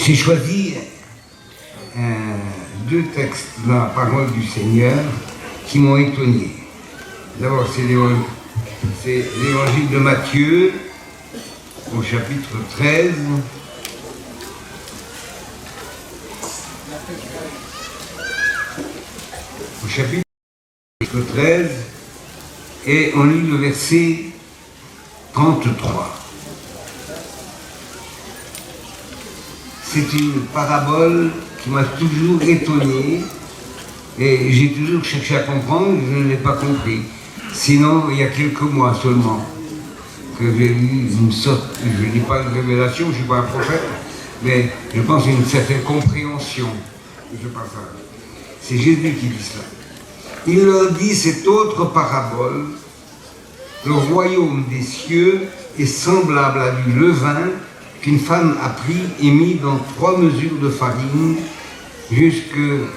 J'ai choisi deux textes dans la parole du Seigneur qui m'ont étonné. D'abord, c'est l'évangile de Matthieu, au chapitre 13. Au chapitre 13, et on lit le verset 33. C'est une parabole qui m'a toujours étonné et j'ai toujours cherché à comprendre, je ne l'ai pas compris. Sinon, il y a quelques mois seulement que j'ai eu une sorte, je ne dis pas une révélation, je ne suis pas un prophète, mais je pense une certaine compréhension de ce passage. C'est Jésus qui dit cela. Il leur dit cette autre parabole: le royaume des cieux est semblable à du levain qu'une femme a pris et mis dans 3 mesures de farine jusqu'à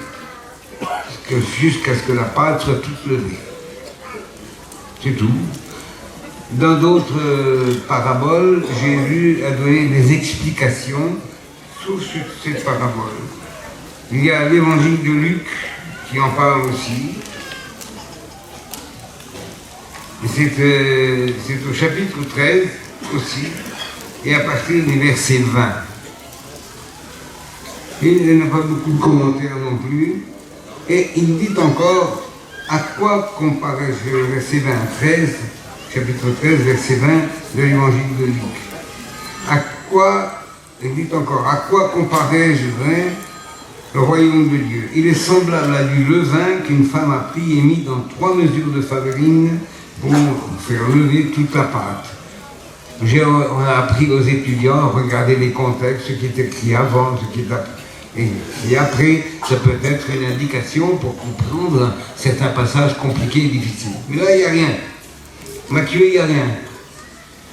ce que la pâte soit toute levée. C'est tout. Dans d'autres paraboles, Jésus a donné des explications sur cette parabole. Il y a l'évangile de Luc qui en parle aussi. C'est au chapitre 13 aussi, et à partir du verset 20. Et il n'y a pas beaucoup de commentaires non plus. Et il dit encore, à quoi comparais-je, le verset 20, 13, chapitre 13, verset 20 de l'évangile de Luc. Il dit encore, à quoi comparais-je le royaume de Dieu? Il est semblable à du levain qu'une femme a pris et mis dans 3 mesures de farine pour faire lever toute la pâte. On a appris aux étudiants à regarder les contextes, ce qui est écrit avant, ce qui est après. Et après, ça peut être une indication pour comprendre certains passages compliqués et difficiles. Mais là, il n'y a rien. Matthieu, il n'y a rien.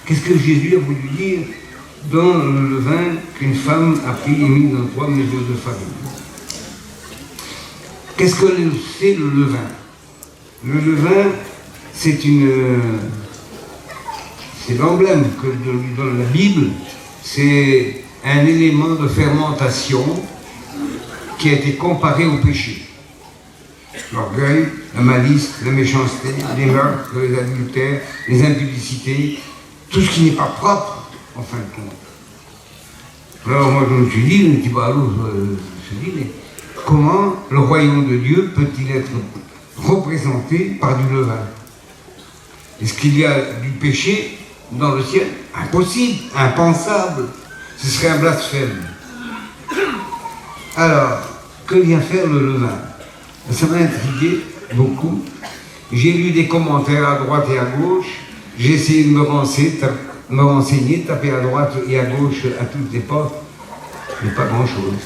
Qu'est-ce que Jésus a voulu dire dans le levain qu'une femme a pris et mis dans 3 mesures de farine? Qu'est-ce que c'est le levain? Le levain, c'est l'emblème que donne la Bible. C'est un élément de fermentation qui a été comparé au péché. L'orgueil, la malice, la méchanceté, les meurtres, les adultères, les impudicités, tout ce qui n'est pas propre, en fin de compte. Alors moi je me suis dit, mais comment le royaume de Dieu peut-il être représenté par du levain? Est-ce qu'il y a du péché dans le ciel? Impossible, impensable. Ce serait un blasphème. Alors, que vient faire le levain? Ça m'a intrigué beaucoup. J'ai lu des commentaires à droite et à gauche. J'ai essayé de me renseigner, taper à droite et à gauche à toutes les portes. Mais pas grand-chose.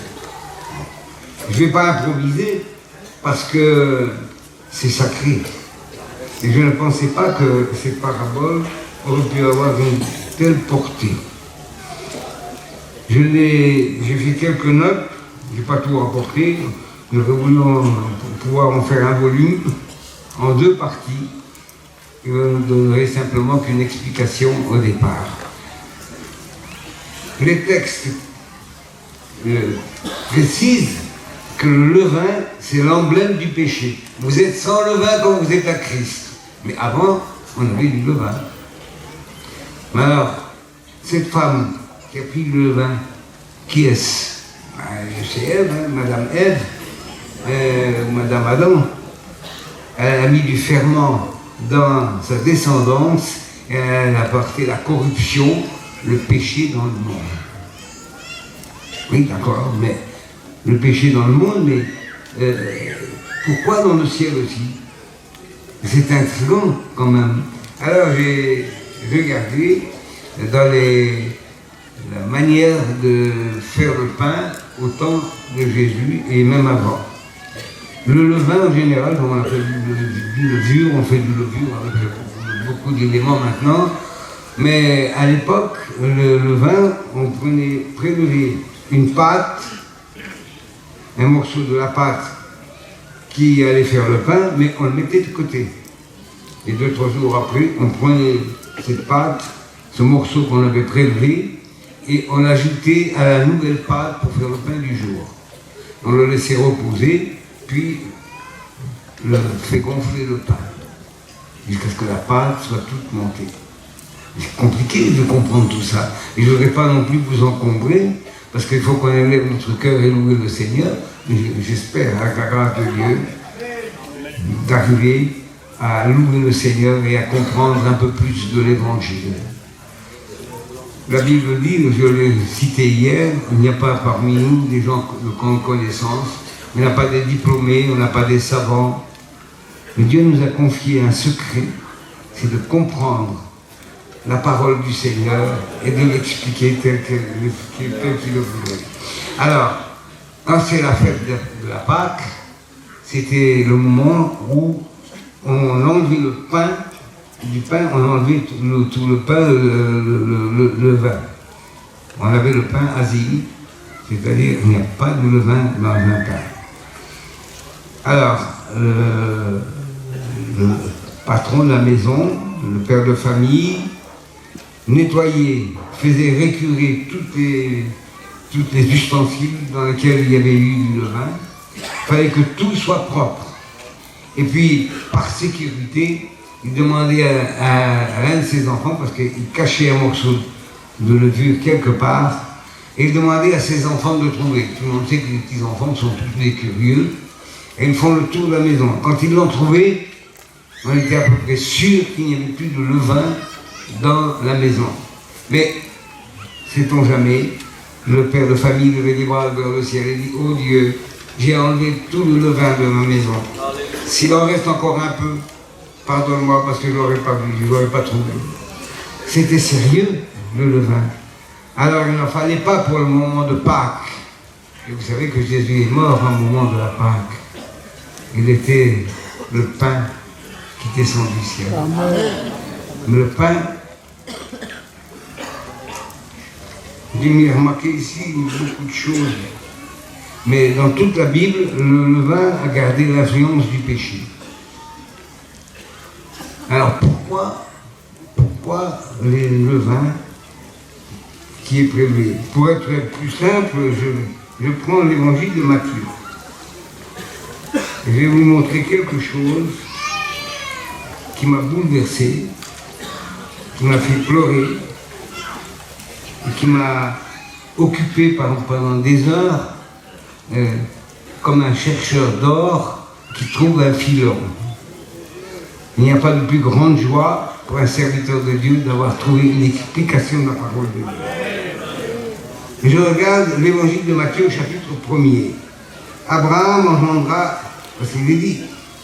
Je ne vais pas improviser parce que c'est sacré. Et je ne pensais pas que cette parabole aurait pu avoir une telle portée. J'ai fait quelques notes, je n'ai pas tout rapporté. Nous voulons pouvoir en faire un volume en 2 parties. Je ne vous donnerai simplement qu'une explication au départ. Les textes précisent que le levain, c'est l'emblème du péché. Vous êtes sans levain quand vous êtes à Christ. Mais avant, on avait du levain. Mais alors, cette femme qui a pris le levain, qui est-ce? C'est Ève, Madame Ève, Madame Adam. Elle a mis du ferment dans sa descendance et elle a porté la corruption, le péché dans le monde. Oui, d'accord, mais le péché dans le monde, mais pourquoi dans le ciel aussi? C'est intriguant quand même. Alors j'ai regardé dans la manière de faire le pain au temps de Jésus et même avant. Le levain en général, on appelle du levure, on fait du levure avec beaucoup d'éléments maintenant, mais à l'époque, le levain, on prélevait une pâte, un morceau de la pâte qui allait faire le pain, mais on le mettait de côté. Et 2-3 jours après, on prenait cette pâte, ce morceau qu'on avait prélevé, et on l'ajoutait à la nouvelle pâte pour faire le pain du jour. On le laissait reposer, puis le fait gonfler le pain, jusqu'à ce que la pâte soit toute montée. C'est compliqué de comprendre tout ça. Et je ne voudrais pas non plus vous encombrer, parce qu'il faut qu'on élève notre cœur et louer le Seigneur. Mais j'espère, avec la grâce de Dieu, d'arriver à louer le Seigneur et à comprendre un peu plus de l'Évangile. La Bible dit, je l'ai cité hier, il n'y a pas parmi nous des gens de grande connaissance, on n'a pas des diplômés, on n'a pas des savants. Mais Dieu nous a confié un secret, c'est de comprendre la parole du Seigneur et de l'expliquer tel qu'il le voulait. Alors, quand c'est la fête de la Pâque, c'était le moment où on enlevait le pain, du pain, on enlevait tout le pain, le vin. On avait le pain asile, c'est-à-dire il n'y a pas de levain dans un pain. Alors, le patron de la maison, le père de famille, nettoyait, faisait récurer toutes les ustensiles dans lesquels il y avait eu du levain. Il fallait que tout soit propre. Et puis, par sécurité, il demandait à l'un de ses enfants, parce qu'il cachait un morceau de levure quelque part, et il demandait à ses enfants de le trouver. Tout le monde sait que les petits-enfants sont tous des curieux, et ils font le tour de la maison. Quand ils l'ont trouvé, on était à peu près sûr qu'il n'y avait plus de levain dans la maison. Mais, sait-on jamais, le père de famille levait les bras vers le ciel et dit « Oh Dieu, j'ai enlevé tout le levain de ma maison. S'il en reste encore un peu, pardonne-moi parce que je ne l'aurais pas vu, je ne l'aurais pas trouvé. » C'était sérieux, le levain. Alors il n'en fallait pas pour le moment de Pâques. Et vous savez que Jésus est mort au moment de la Pâque. Il était le pain qui descend du ciel. Le pain, j'ai mis remarquer ici beaucoup de choses. Mais dans toute la Bible, le levain a gardé l'influence du péché. Alors pourquoi les levains qui est prélevé? Pour être plus simple, je prends l'évangile de Matthieu. Je vais vous montrer quelque chose qui m'a bouleversé, qui m'a fait pleurer, et qui m'a occupé pendant des heures, comme un chercheur d'or qui trouve un filon. Il n'y a pas de plus grande joie pour un serviteur de Dieu d'avoir trouvé une explication de la parole de Dieu. Je regarde l'évangile de Matthieu, chapitre 1er. Abraham engendra, parce qu'il est dit,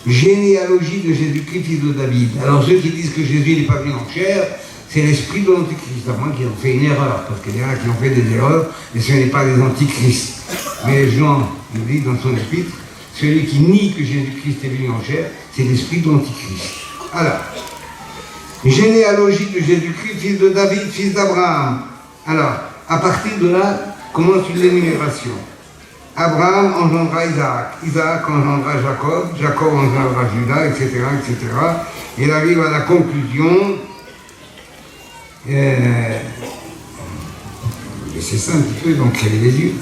généalogie de Jésus-Christ, fils de David. Alors ceux qui disent que Jésus n'est pas venu en chair, c'est l'esprit de l'antichrist, à moins qu'ils ont fait une erreur, parce qu'il y en a qui ont fait des erreurs, et ce n'est pas des antichrists. Mais Jean nous dit dans son épître, celui qui nie que Jésus-Christ est venu en chair, c'est l'esprit de l'antichrist. Alors, généalogie de Jésus-Christ, fils de David, fils d'Abraham. Alors, à partir de là, commence une énumération. Abraham engendra Isaac, Isaac engendra Jacob, Jacob engendra Judas, etc., etc. Et il arrive à la conclusion. C'est ça un petit peu, donc il y avait les yeux.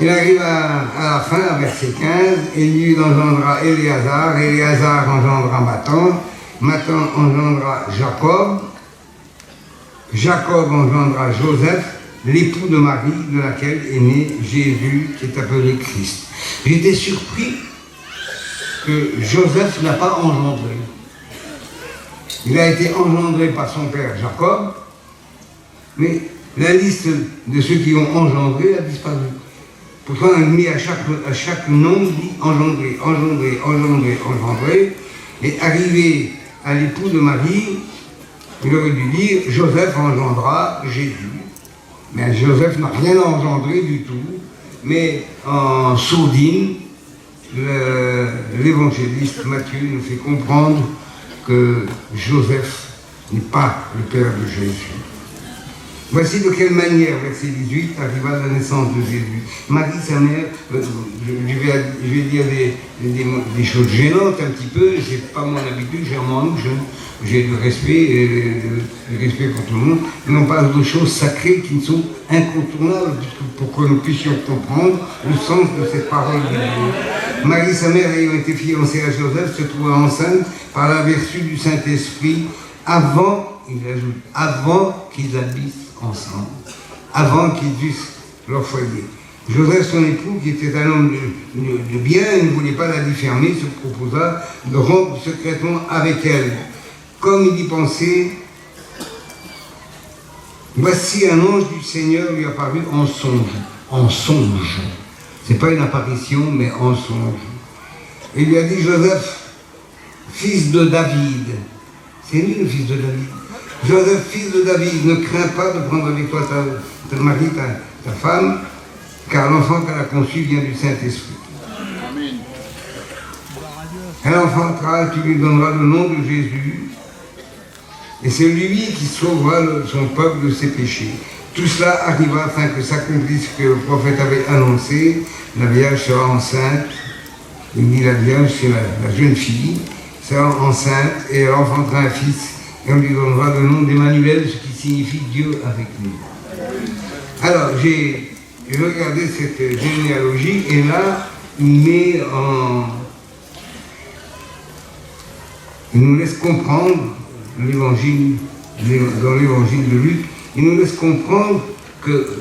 Il arrive à la fin, à verset 15, Élie engendra Éléazar, Éléazar engendra Mathan, Mathan engendra Jacob, Jacob engendra Joseph, l'époux de Marie, de laquelle est né Jésus, qui est appelé Christ. J'étais surpris que Joseph n'a pas engendré. Il a été engendré par son père Jacob, mais la liste de ceux qui ont engendré a disparu. Pourtant, on a mis à chaque nom, il dit engendré, engendré, engendré, engendré, et arrivé à l'époux de Marie, il aurait dû dire Joseph engendra Jésus. Mais Joseph n'a rien engendré du tout, mais en sourdine, l'évangéliste Matthieu nous fait comprendre que Joseph n'est pas le père de Jésus. Voici de quelle manière, verset 18, arriva la naissance de Jésus. Marie, sa mère, je vais dire des choses gênantes un petit peu, c'est pas mon habitude, j'ai du respect pour tout le monde, mais on parle de choses sacrées qui sont incontournables pour que nous puissions comprendre le sens de cette parole de Dieu. Marie, sa mère, ayant été fiancée à Joseph, se trouva enceinte par la vertu du Saint-Esprit avant, il ajoute, avant qu'ils habitent ensemble, avant qu'ils eussent leur foyer. Joseph, son époux, qui était un homme de bien et ne voulait pas la diffamer, se proposa de rompre secrètement avec elle. Comme il y pensait, voici un ange du Seigneur lui apparut en songe. En songe. Ce n'est pas une apparition, mais en songe. Il lui a dit, Joseph, fils de David. C'est lui le fils de David. Joseph, fils de David, ne crains pas de prendre avec toi ta mari, ta femme, car l'enfant qu'elle a conçu vient du Saint-Esprit. Amen. Elle enfantera, tu lui donneras le nom de Jésus, et c'est lui qui sauvera son peuple de ses péchés. Tout cela arriva afin que s'accomplisse ce que le prophète avait annoncé. La Vierge sera enceinte. Il dit la Vierge, c'est la jeune fille, sera enceinte et elle enfantera un fils. Et on lui donnera le nom d'Emmanuel, ce qui signifie Dieu avec nous. Alors, j'ai regardé cette généalogie et là, il nous laisse comprendre l'évangile, dans l'évangile de Luc, il nous laisse comprendre que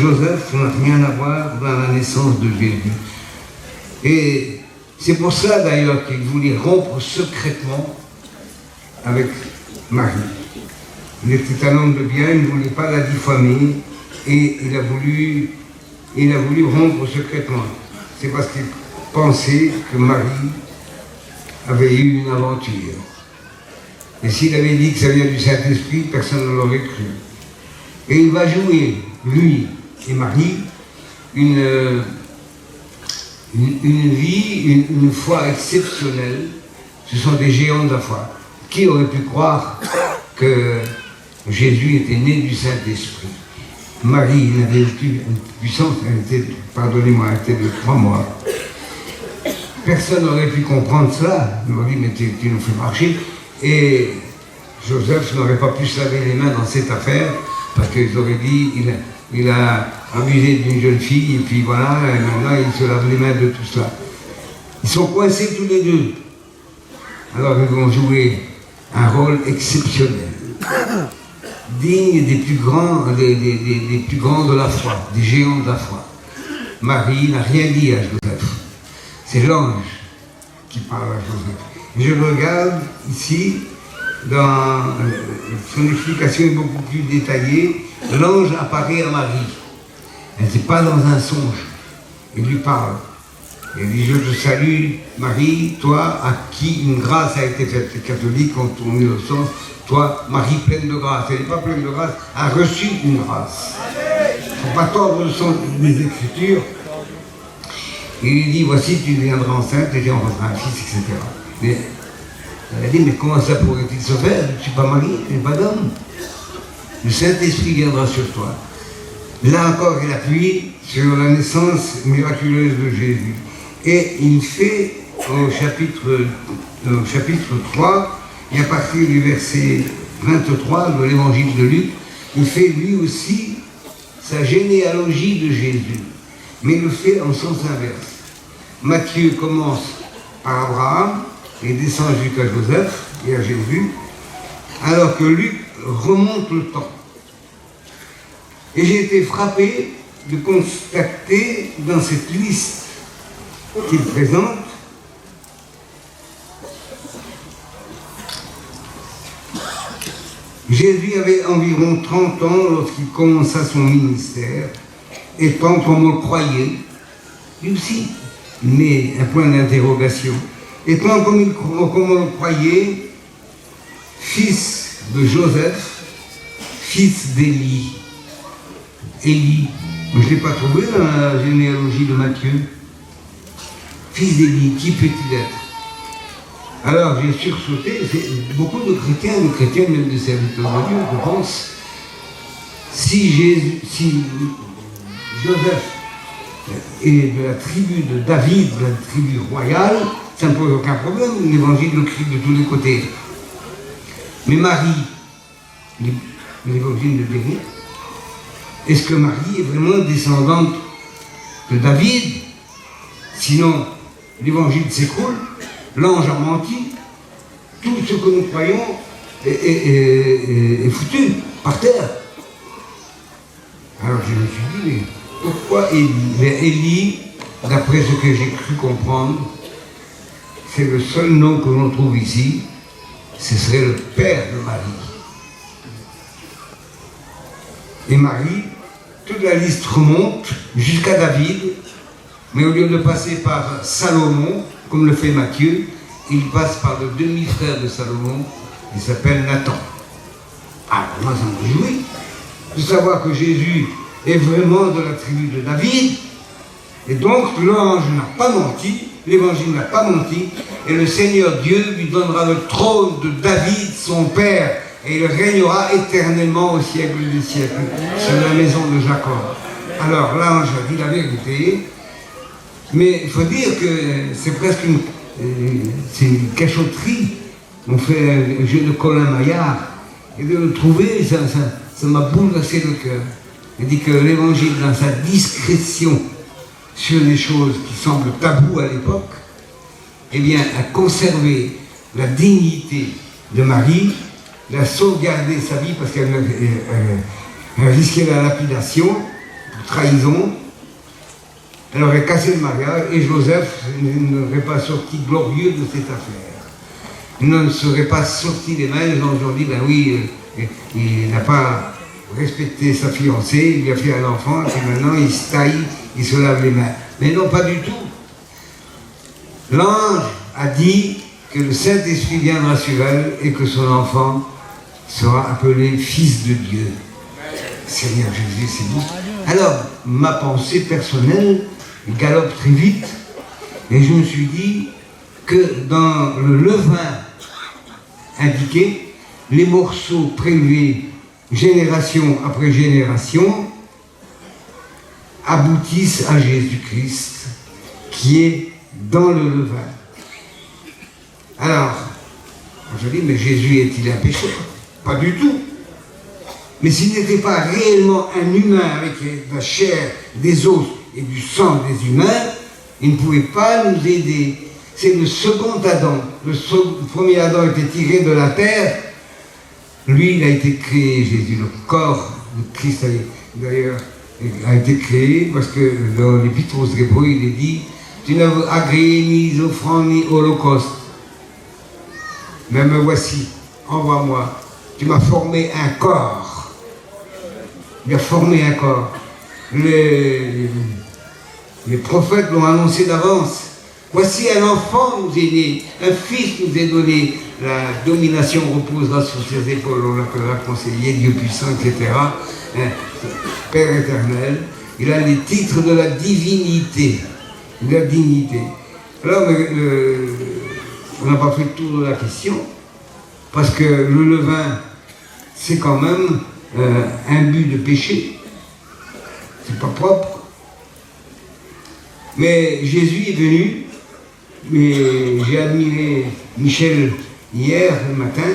Joseph n'a rien à voir dans la naissance de Jésus. Et c'est pour ça d'ailleurs qu'il voulait rompre secrètement avec Marie. Il était un homme de bien, il ne voulait pas la diffamer et il a voulu rompre secrètement. C'est parce qu'il pensait que Marie avait eu une aventure. Et s'il avait dit que ça vient du Saint-Esprit, personne ne l'aurait cru. Et il va jouer, lui et Marie, une vie, une foi exceptionnelle. Ce sont des géants de la foi. Qui aurait pu croire que Jésus était né du Saint-Esprit? Marie n'avait aucune puissance, elle était, pardonnez-moi, elle était de 3 mois. Personne n'aurait pu comprendre cela. Il m'a dit, mais tu nous fais marcher. Et Joseph n'aurait pas pu se laver les mains dans cette affaire, parce qu'ils auraient dit, il a abusé d'une jeune fille, et puis voilà, et maintenant il se lave les mains de tout cela. Ils sont coincés tous les deux. Alors ils vont jouer un rôle exceptionnel, digne des plus grands, des plus grands de la foi, des géants de la foi. Marie n'a rien dit à Joseph. C'est l'ange qui parle à Joseph. Je regarde ici, dans son explication est beaucoup plus détaillée, l'ange apparaît à Marie. Elle n'est pas dans un songe. Il lui parle. Il dit, je te salue, Marie, toi à qui une grâce a été faite. Les catholiques ont tourné le sens. Toi, Marie pleine de grâce. Elle n'est pas pleine de grâce, a reçu une grâce. Il ne faut pas tordre le sens des Écritures. Il lui dit, voici, tu deviendras enceinte et tu enfanteras un fils, etc. Mais elle a dit, mais comment ça pourrait-il se faire? Je ne suis pas mariée, je n'ai pas d'homme. Le Saint-Esprit viendra sur toi. Là encore, il appuie sur la naissance miraculeuse de Jésus. Et il fait au chapitre 3, et à partir du verset 23 de l'évangile de Luc, il fait lui aussi sa généalogie de Jésus. Mais il le fait en sens inverse. Matthieu commence par Abraham et descend jusqu'à Joseph et à Jésus, alors que Luc remonte le temps. Et j'ai été frappé de constater dans cette liste qu'il présente Jésus avait environ 30 ans lorsqu'il commença son ministère, étant, comme on le croyait, lui aussi, mais un point d'interrogation, étant comme on le croyait, fils de Joseph, fils d'Élie. Élie, je ne l'ai pas trouvé dans la généalogie de Matthieu. Fils d'Élie, qui peut-il être? Alors j'ai sursauté, beaucoup de chrétiens, même des serviteurs de Dieu, je pense, si Joseph est de la tribu de David, de la tribu royale, ça ne pose aucun problème, l'évangile le crie de tous les côtés. Mais Marie, l'évangile ne dit rien. Est-ce que Marie est vraiment descendante de David? Sinon, l'évangile s'écroule, l'ange a menti, tout ce que nous croyons est foutu par terre. Alors je me suis dit, mais pourquoi Élie? Mais Élie, d'après ce que j'ai cru comprendre, c'est le seul nom que l'on trouve ici, ce serait le père de Marie. Et Marie, toute la liste remonte jusqu'à David, mais au lieu de passer par Salomon, comme le fait Matthieu, il passe par le demi-frère de Salomon, il s'appelle Nathan. Alors moi ça me réjouit de savoir que Jésus est vraiment de la tribu de David, et donc l'ange n'a pas menti, l'évangile n'a pas menti, et le Seigneur Dieu lui donnera le trône de David, son père, et il régnera éternellement au siècle des siècles, sur la maison de Jacob. Alors l'ange a dit la vérité, mais il faut dire que c'est presque une cachotterie. On fait un jeu de Colin Maillard, et de le trouver, ça m'a bouleversé le cœur. Il dit que l'évangile, dans sa discrétion sur les choses qui semblent taboues à l'époque, eh bien, a conservé la dignité de Marie, a sauvegardé sa vie parce qu'elle risquait la lapidation pour trahison. Elle aurait cassé le mariage et Joseph n'aurait pas sorti glorieux de cette affaire. Il ne serait pas sorti des mains, les gens ont dit, ben oui, il n'a pas respecté sa fiancée, il lui a fait un enfant, et maintenant il se taille, il se lave les mains. Mais non, pas du tout. L'ange a dit que le Saint-Esprit viendra sur elle et que son enfant sera appelé Fils de Dieu. Seigneur Jésus, c'est vous. Alors, ma pensée personnelle galope très vite, et je me suis dit que dans le levain indiqué, les morceaux prélevés génération après génération aboutissent à Jésus-Christ qui est dans le levain. Alors, je dis, mais Jésus est-il un pécheur? Pas du tout. Mais s'il n'était pas réellement un humain avec la chair, des os et du sang des humains, il ne pouvait pas nous aider. C'est le second Adam. Le premier Adam était tiré de la terre. Lui, il a été créé, Jésus, le corps de Christ, d'ailleurs, a été créé parce que dans l'Épître aux Hébreux, il est dit « Tu n'as agréé ni offrande ni holocauste. Mais me voici, envoie-moi. Tu m'as formé un corps. » Il a formé un corps. Les prophètes l'ont annoncé d'avance. Voici un enfant nous est né, un fils nous est donné, la domination reposera sur ses épaules, on l'appellera conseiller, Dieu puissant, etc. Père éternel, il a les titres de la divinité, de la dignité. Alors, on n'a pas fait le tour de la question, parce que le levain, c'est quand même un but de péché, c'est pas propre. Mais Jésus est venu. Mais j'ai admiré Michel hier, le matin,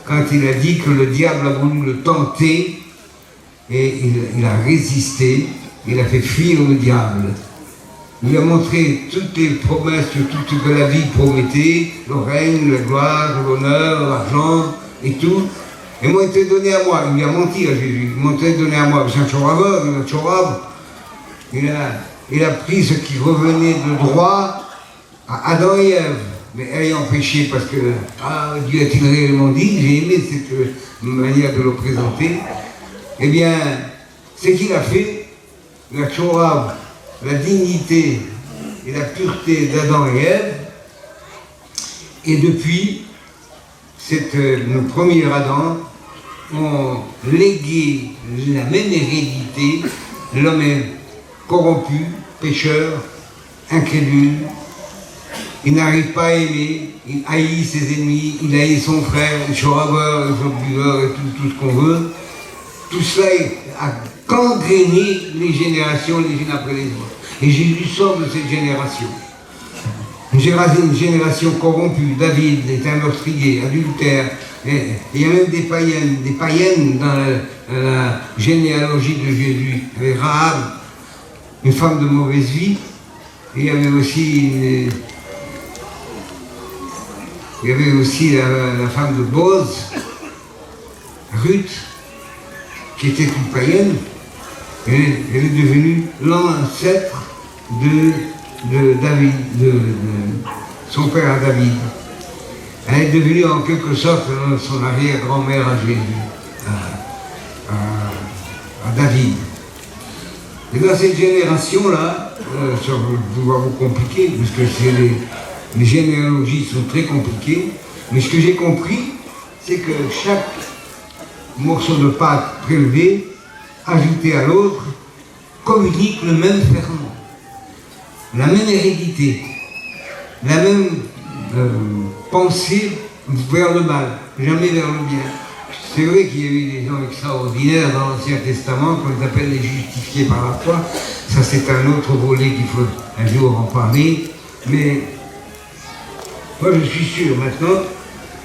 quand il a dit que le diable a voulu le tenter et il a résisté, il a fait fuir le diable. Il lui a montré toutes les promesses, tout ce que la vie promettait, le règne, la gloire, l'honneur, l'argent et tout. Et moi, il était donné à moi. Il lui a menti à Jésus. Il m'a donné à moi. C'est un choraveur, un chorab. Il a pris ce qui revenait de droit à Adam et Ève, mais ayant péché parce que Dieu a-t-il réellement dit, j'ai aimé cette manière de le présenter, eh bien, ce qu'il a fait, la Torah, la dignité et la pureté d'Adam et Ève, et depuis, nos premiers Adam ont légué la même hérédité. L'homme est corrompu, pécheur, incrédule. Il n'arrive pas à aimer, il haït ses ennemis, il haït son frère, le choraveur, le buveur et tout ce qu'on veut. tout cela a gangréné les générations les unes après les autres. Et Jésus sort de cette génération. Une génération corrompue. David est un meurtrier, adultère. Et il y a même des païennes dans la généalogie de Jésus. Il y avait Rahab, une femme de mauvaise vie. Et il y avait aussi la femme de Boz, Ruth, qui était une païenne. Elle est devenue l'ancêtre de David, de son père à David. Elle est devenue en quelque sorte son arrière-grand-mère à Jésus, à David. Et dans cette génération-là, ça va pouvoir vous compliquer, parce que les généalogies sont très compliquées, mais ce que j'ai compris, c'est que chaque morceau de pâte prélevé, ajouté à l'autre, communique le même ferment, la même hérédité, la même pensée vers le mal, jamais vers le bien. C'est vrai qu'il y a eu des gens extraordinaires dans l'Ancien Testament qu'on appelle les justifiés par la foi. Ça, c'est un autre volet qu'il faut un jour en parler. Mais moi, je suis sûr maintenant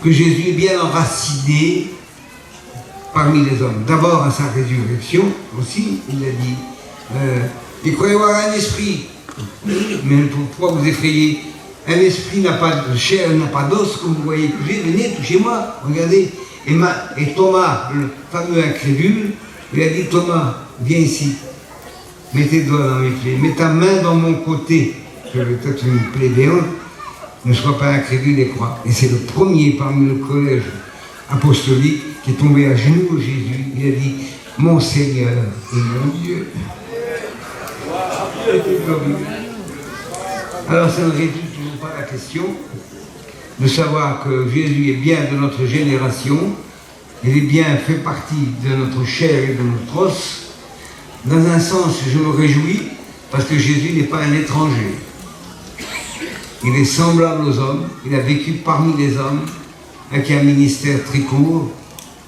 que Jésus est bien enraciné parmi les hommes. D'abord à sa résurrection aussi, il a dit il croyait avoir un esprit, mais pourquoi vous effrayez? Un esprit n'a pas de chair, n'a pas d'os, comme vous voyez que j'ai, venez, touchez-moi, regardez. Et Thomas, le fameux incrédule, il a dit Thomas, viens ici, mets tes doigts dans mes plaies, mets ta main dans mon côté, je vais peut-être une plaie béante, ne sois pas incrédule et crois. Et c'est le premier parmi le collège apostolique qui est tombé à genoux au Jésus, il a dit mon Seigneur et mon Dieu. Alors ça ne résout toujours pas la question de savoir que Jésus est bien de notre génération, il est bien fait partie de notre chair et de notre os. Dans un sens, je me réjouis parce que Jésus n'est pas un étranger. Il est semblable aux hommes, il a vécu parmi les hommes, avec un ministère très court,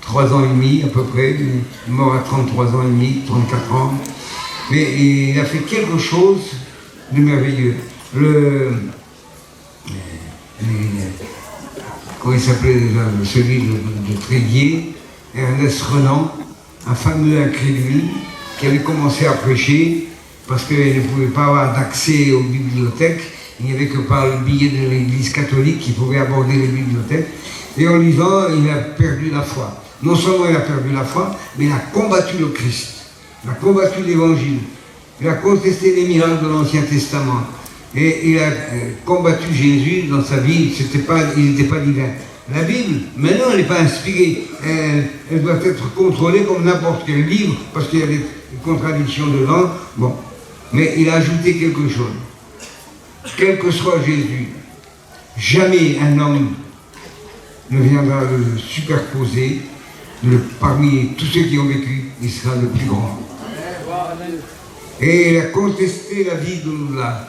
3 ans et demi à peu près, il est mort à 33 ans et demi, 34 ans. Mais il a fait quelque chose de merveilleux. Comment il s'appelait déjà, celui de Tréguier, Ernest Renan, un fameux incrédule qui avait commencé à prêcher parce qu'il ne pouvait pas avoir d'accès aux bibliothèques, il n'y avait que par le billet de l'église catholique qu'il pouvait aborder les bibliothèques. Et en lisant, il a perdu la foi. Non seulement il a perdu la foi, mais il a combattu le Christ, il a combattu l'évangile, il a contesté les miracles de l'Ancien Testament. Et il a combattu Jésus dans sa vie, il n'était pas divin. La Bible, maintenant, elle n'est pas inspirée. Elle doit être contrôlée comme n'importe quel livre, parce qu'il y a des contradictions dedans. Bon. Mais il a ajouté quelque chose. Quel que soit Jésus, jamais un homme ne viendra le superposer. Parmi tous ceux qui ont vécu, il sera le plus grand. Et il a contesté la vie de là.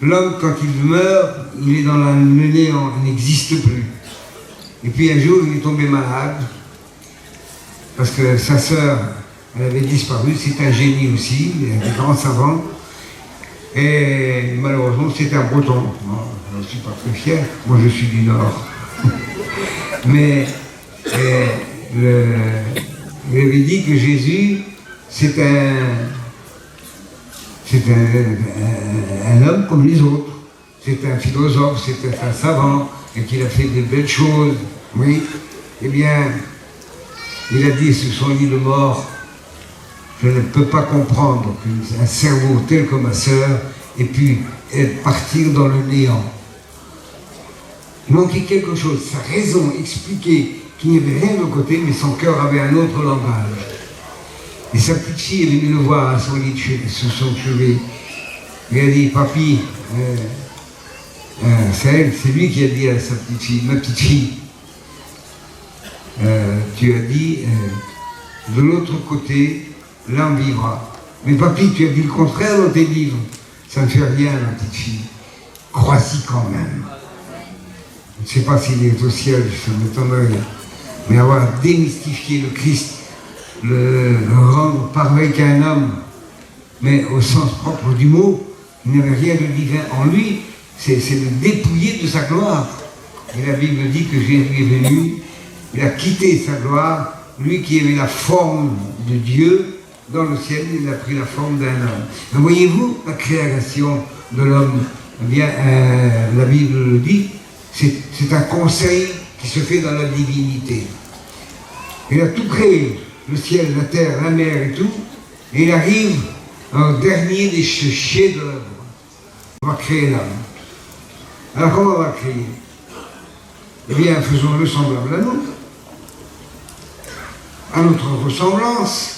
L'homme, quand il meurt, il est dans le néant, il n'existe plus. Et puis un jour, il est tombé malade, parce que sa sœur, elle avait disparu, c'est un génie aussi, un grand savant. Et malheureusement, c'est un breton. Bon, je ne suis pas très fier, moi je suis du Nord. Mais il avait dit que Jésus, c'est un homme comme les autres. C'est un philosophe, c'est un savant, et qu'il a fait de belles choses. Oui, eh bien, il a dit sur son lit de mort, je ne peux pas comprendre qu'un cerveau tel que ma sœur ait pu partir dans le néant. Il manquait quelque chose, sa raison expliquait qu'il n'y avait rien de côté, mais son cœur avait un autre langage. Et sa petite fille est venue le voir à son lit sous son chevet. Il a dit, papy, c'est lui qui a dit à sa petite fille, ma petite fille, tu as dit, de l'autre côté, l'homme vivra. Mais papy, tu as dit le contraire dans tes livres. Ça ne fait rien, ma petite fille. Crois-y quand même. Je ne sais pas s'il est au ciel, ça m'étonnerait. Mais avoir démystifié le Christ le rendre pareil qu'à un homme, mais au sens propre du mot, il n'avait rien de divin en lui, c'est le dépouiller de sa gloire. Et la Bible dit que Jésus est venu, il a quitté sa gloire, lui qui avait la forme de Dieu dans le ciel, il a pris la forme d'un homme. Donc voyez-vous, la création de l'homme, eh bien, la Bible le dit, c'est un conseil qui se fait dans la divinité. Il a tout créé, le ciel, la terre, la mer et tout, et il arrive au dernier des chefs-d'œuvre. On va créer l'homme. Alors comment on va créer? Eh bien, faisons-le semblable à nous, à notre ressemblance.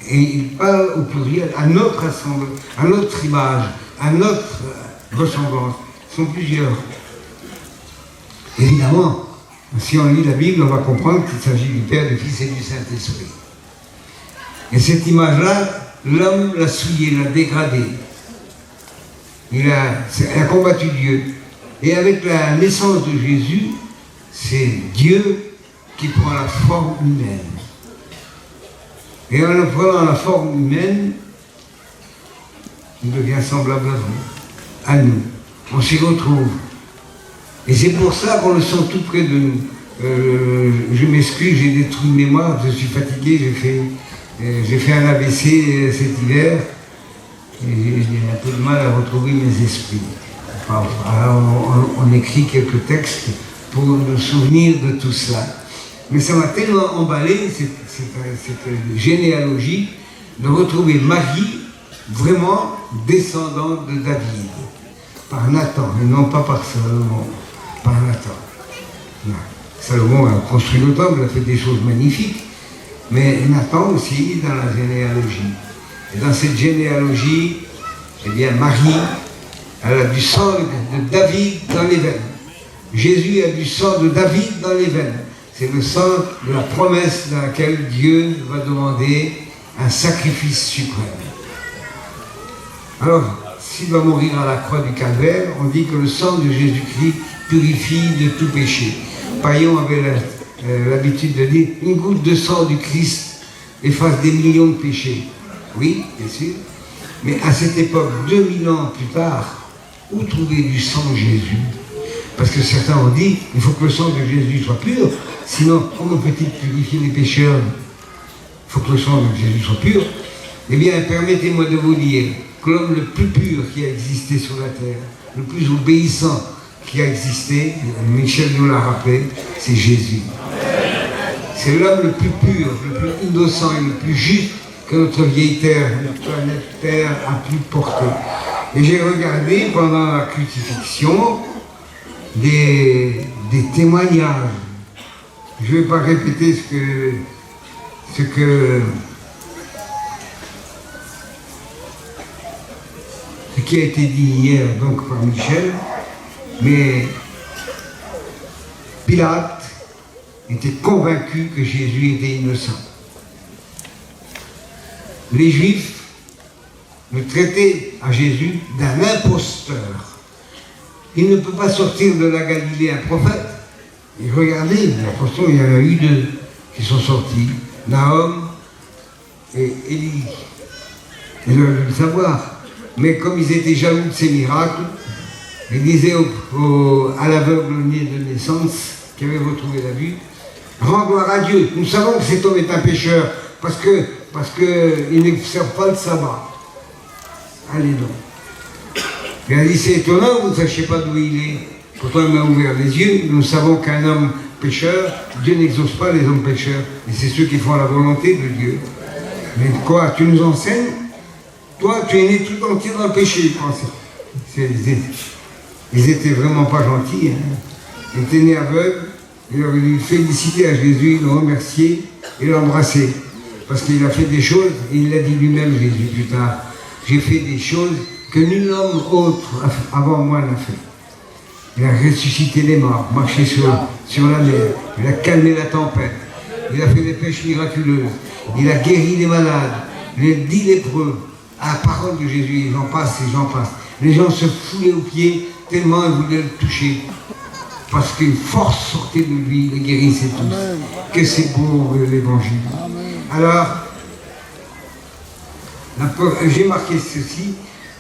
Et il parle au pluriel, à notre assemblage, à notre image, à notre ressemblance. Ce sont plusieurs. Évidemment, si on lit la Bible, on va comprendre qu'il s'agit du Père, du Fils et du Saint-Esprit. Et cette image-là, l'homme l'a souillée, l'a dégradée. Il a combattu Dieu. Et avec la naissance de Jésus, c'est Dieu qui prend la forme humaine. Et en prenant la forme humaine, il devient semblable à nous. On s'y retrouve. Et c'est pour ça qu'on le sent tout près de nous. Je m'excuse, j'ai des trous de mémoire, je suis fatigué, j'ai fait un AVC cet hiver, et j'ai un peu de mal à retrouver mes esprits. Enfin, alors on écrit quelques textes pour nous souvenir de tout ça. Mais ça m'a tellement emballé, cette généalogie, de retrouver Marie vraiment descendante de David, par Nathan, et non pas par Salomon, par Nathan. Non. Salomon a construit le temple, il a fait des choses magnifiques, mais Nathan aussi dans la généalogie. Et dans cette généalogie, eh bien Marie, elle a du sang de David dans les veines. Jésus a du sang de David dans les veines. C'est le sang de la promesse dans laquelle Dieu va demander un sacrifice suprême. Alors, s'il va mourir à la croix du calvaire, on dit que le sang de Jésus-Christ purifie de tout péché. Paillon avait l'habitude de dire une goutte de sang du Christ efface des millions de péchés. Oui, bien sûr. Mais à cette époque, 2000 ans plus tard, où trouver du sang de Jésus? Parce que certains ont dit, il faut que le sang de Jésus soit pur, sinon comment peut-il purifier les pécheurs? Il faut que le sang de Jésus soit pur. Eh bien, permettez-moi de vous dire que l'homme le plus pur qui a existé sur la terre, le plus obéissant qui a existé, Michel nous l'a rappelé, c'est Jésus. C'est l'homme le plus pur, le plus innocent et le plus juste que notre vieille terre, notre planète Terre a pu porter. Et j'ai regardé pendant la crucifixion des témoignages. Je ne vais pas répéter ce qui a été dit hier donc par Michel, mais Pilate était convaincu que Jésus était innocent. Les Juifs le traitaient à Jésus d'un imposteur. Il ne peut pas sortir de la Galilée un prophète. Et regardez, l'imposteur, il y en a eu deux qui sont sortis, Nahum et Élie. Ils doivent le savoir. Mais comme ils étaient jaloux de ces miracles, ils disaient à l'aveugle-né de naissance, qui avait retrouvé la vue, rends gloire à Dieu. Nous savons que cet homme est un pécheur, parce qu'il n'observe pas le sabbat. Allez donc. Il a dit, c'est étonnant, vous ne sachiez pas d'où il est. Pourtant, il m'a ouvert les yeux. Nous savons qu'un homme pécheur, Dieu n'exauce pas les hommes pécheurs. Et c'est ceux qui font la volonté de Dieu. Mais quoi, tu nous enseignes? Toi, tu es né tout entier dans le péché. Ils étaient vraiment pas gentils. Hein. Ils étaient nés aveugles. Il aurait dû féliciter à Jésus, le remercier et l'embrasser. Parce qu'il a fait des choses, et il l'a dit lui-même, Jésus, plus tard. J'ai fait des choses que nul homme autre avant moi n'a fait. Il a ressuscité les morts, marché sur la mer, il a calmé la tempête, il a fait des pêches miraculeuses, il a guéri les malades, les 10 lépreux, à la parole de Jésus, et j'en passe. Les gens se foulaient aux pieds tellement ils voulaient le toucher. Parce qu'une force sortait de lui, il les guérissait tous. Que c'est beau l'évangile. Alors, j'ai marqué ceci,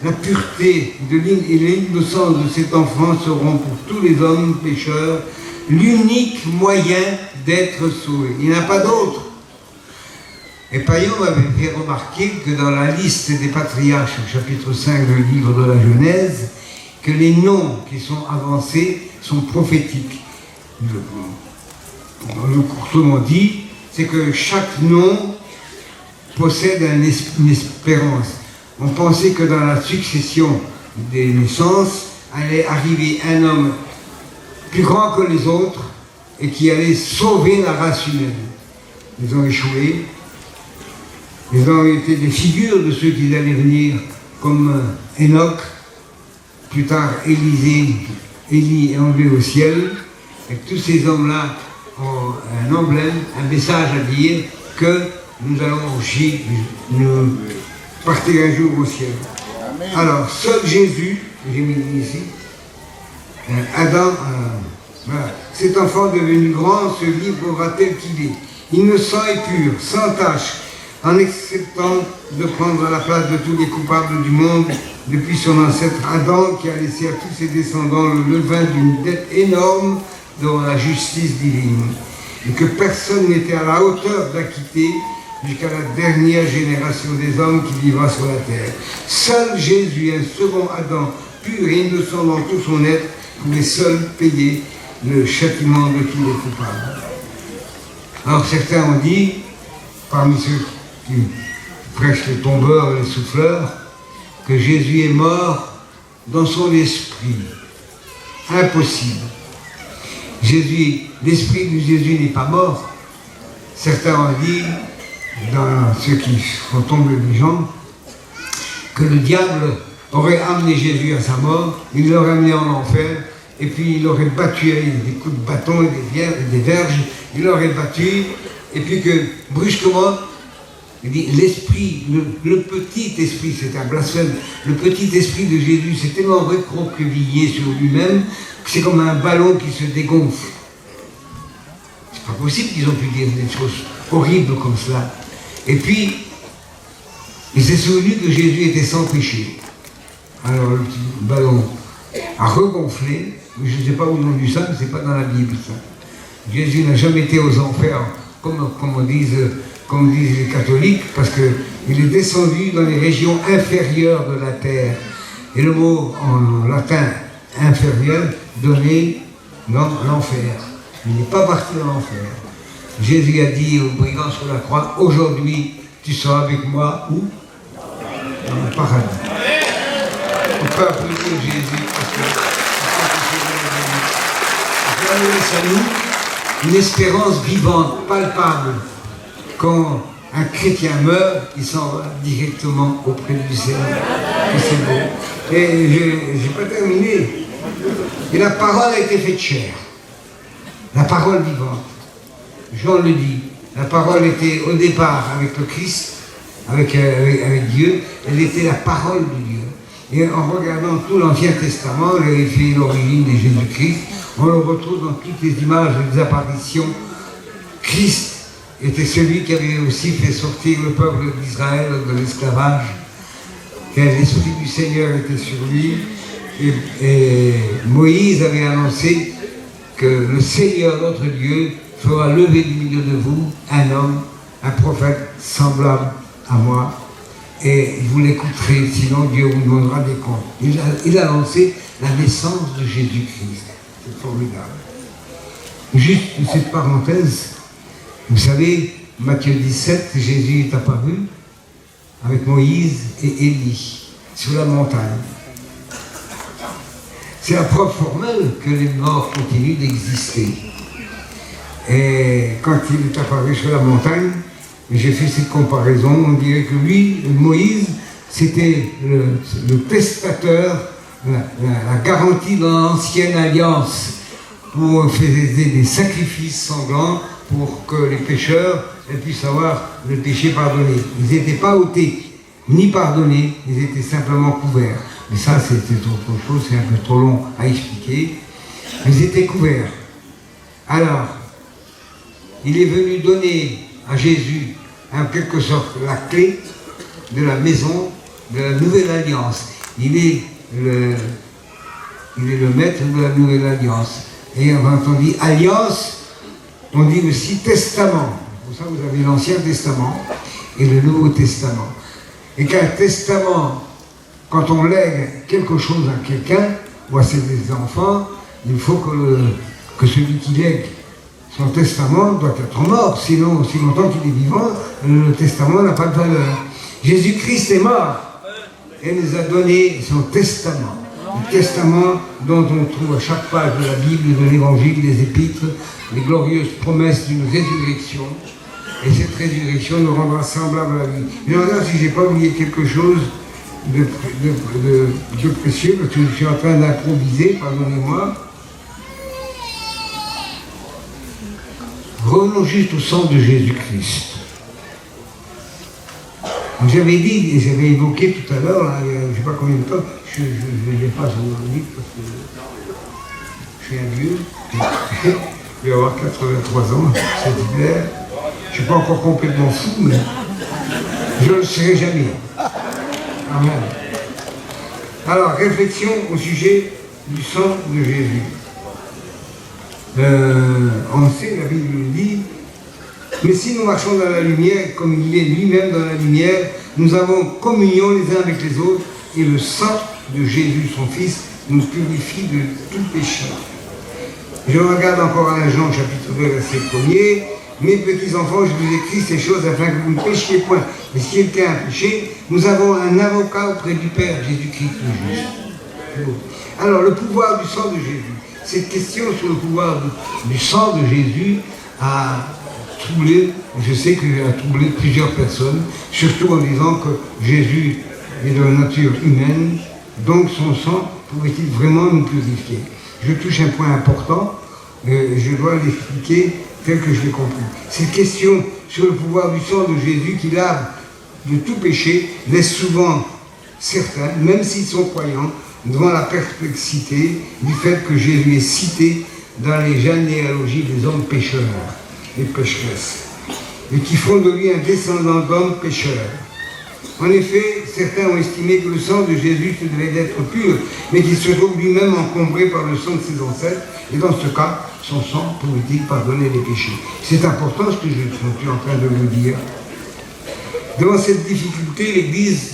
la pureté de et l'innocence de cet enfant seront pour tous les hommes pécheurs l'unique moyen d'être sauvés. Il n'y en a pas d'autre. Et Paillon m'avait fait remarquer que dans la liste des patriarches, au chapitre 5 du livre de la Genèse, que les noms qui sont avancés sont prophétiques. Le courtement dit, c'est que chaque nom possède une espérance. On pensait que dans la succession des naissances allait arriver un homme plus grand que les autres et qui allait sauver la race humaine. Ils ont échoué. Ils ont été des figures de ceux qui allaient venir, comme Enoch, plus tard Élie est enlevé au ciel, et tous ces hommes-là ont un emblème, un message à dire que nous allons aussi nous partir un jour au ciel. Alors, seul Jésus, j'ai mis ici, Adam, voilà, cet enfant devenu grand se livrera tel qu'il est, innocent et pur, sans tache, en acceptant de prendre la place de tous les coupables du monde depuis son ancêtre Adam qui a laissé à tous ses descendants le levain d'une dette énorme devant la justice divine et que personne n'était à la hauteur d'acquitter jusqu'à la dernière génération des hommes qui vivra sur la terre. Seul Jésus, un second Adam, pur et innocent dans tout son être, pouvait seul payer le châtiment de tous les coupables. Alors certains ont dit, parmi ceux qui prêchent les tombeurs et les souffleurs, que Jésus est mort dans son esprit. Impossible. L'esprit de Jésus n'est pas mort. Certains ont dit, dans ceux qui font tomber les gens, que le diable aurait amené Jésus à sa mort, il l'aurait amené en enfer, et puis il l'aurait battu avec des coups de bâton et des verges, il l'aurait battu, et puis que brusquement, il dit, l'esprit, le petit esprit, c'est un blasphème, le petit esprit de Jésus s'est tellement recroquevillé sur lui-même que c'est comme un ballon qui se dégonfle. C'est pas possible qu'ils ont pu dire des choses horribles comme cela. Et puis, il s'est souvenu que Jésus était sans péché. Alors le petit ballon a regonflé, je ne sais pas où ils ont lu ça, mais c'est pas dans la Bible ça. Jésus n'a jamais été aux enfers, comme disent les catholiques, parce qu'il est descendu dans les régions inférieures de la terre. Et le mot en latin inférieur donnait dans l'enfer. Il n'est pas parti dans l'enfer. Jésus a dit au brigand sur la croix, aujourd'hui tu seras avec moi où? Dans le paradis. On peut applaudir Jésus parce que c'est nous une espérance vivante, palpable. Quand un chrétien meurt, il s'en va directement auprès du Seigneur. Et c'est beau. Et je n'ai pas terminé. Et la parole a été faite chair. La parole vivante. Jean le dit. La parole était au départ avec le Christ, avec Dieu. Elle était la parole de Dieu. Et en regardant tout l'Ancien Testament, vérifier l'origine de Jésus-Christ, on le retrouve dans toutes les images et les apparitions. Christ était celui qui avait aussi fait sortir le peuple d'Israël de l'esclavage. L'Esprit du Seigneur était sur lui. Et Moïse avait annoncé que le Seigneur, notre Dieu, fera lever du milieu de vous un homme, un prophète semblable à moi. Et vous l'écouterez, sinon Dieu vous demandera des comptes. Il a annoncé la naissance de Jésus-Christ. C'est formidable. Juste une petite parenthèse. Vous savez, Matthieu 17, Jésus est apparu avec Moïse et Élie sur la montagne. C'est la preuve formelle que les morts continuent d'exister. Et quand il est apparu sur la montagne, j'ai fait cette comparaison, on dirait que lui, Moïse, c'était le testateur, la garantie de l'ancienne alliance pour faire des sacrifices sanglants pour que les pécheurs puissent avoir le péché pardonné. Ils n'étaient pas ôtés, ni pardonnés, ils étaient simplement couverts. Mais ça, c'était autre chose, c'est un peu trop long à expliquer. Ils étaient couverts. Alors, il est venu donner à Jésus en quelque sorte la clé de la maison de la nouvelle alliance. Il est le maître de la nouvelle alliance. Et quand on dit alliance, on dit aussi testament. Pour ça, vous avez l'Ancien Testament et le Nouveau Testament. Et qu'un testament, quand on lègue quelque chose à quelqu'un ou à ses enfants, il faut que celui qui lègue son testament doit être mort. Sinon, aussi longtemps qu'il est vivant, le testament n'a pas de valeur. Jésus-Christ est mort et nous a donné son testament. Le testament dont on trouve à chaque page de la Bible, de l'Évangile, des Épîtres, les glorieuses promesses d'une résurrection. Et cette résurrection nous rendra semblables à lui. Je me demande si je n'ai pas oublié quelque chose de précieux, parce que je suis en train d'improviser, pardonnez-moi. Revenons juste au sang de Jésus-Christ. J'avais dit, et j'avais évoqué tout à l'heure, je ne sais pas combien de temps, je ne l'ai pas sur mon livre parce que je suis un vieux, je vais avoir 83 ans cet hiver. Je ne suis pas encore complètement fou, mais je ne le serai jamais. Amen. Alors, réflexion au sujet du sang de Jésus. On sait, la Bible le dit, mais si nous marchons dans la lumière, comme il est lui-même dans la lumière, nous avons communion les uns avec les autres, et le sang de Jésus, son Fils, nous purifie de tout péché. Je regarde encore à Jean, chapitre 2, verset 1er. Mes petits enfants, je vous écris ces choses afin que vous ne péchiez point. Mais si quelqu'un a péché, nous avons un avocat auprès du Père, Jésus-Christ le juste. Alors, le pouvoir du sang de Jésus. Cette question sur le pouvoir du sang de Jésus a troublé, je sais qu'il a troublé plusieurs personnes, surtout en disant que Jésus est de la nature humaine, donc son sang pouvait-il vraiment nous purifier? Je touche un point important, je dois l'expliquer tel que je l'ai compris. Cette question sur le pouvoir du sang de Jésus qui lave de tout péché laisse souvent certains, même s'ils sont croyants, devant la perplexité du fait que Jésus est cité dans les généalogies des hommes pécheurs et pécheresses, et qui font de lui un descendant d'hommes pécheurs. En effet, certains ont estimé que le sang de Jésus devait être pur, mais qu'il se trouve lui-même encombré par le sang de ses ancêtres, et dans ce cas, son sang pouvait-il pardonner les péchés? C'est important ce que je suis en train de vous dire. Devant cette difficulté, l'Église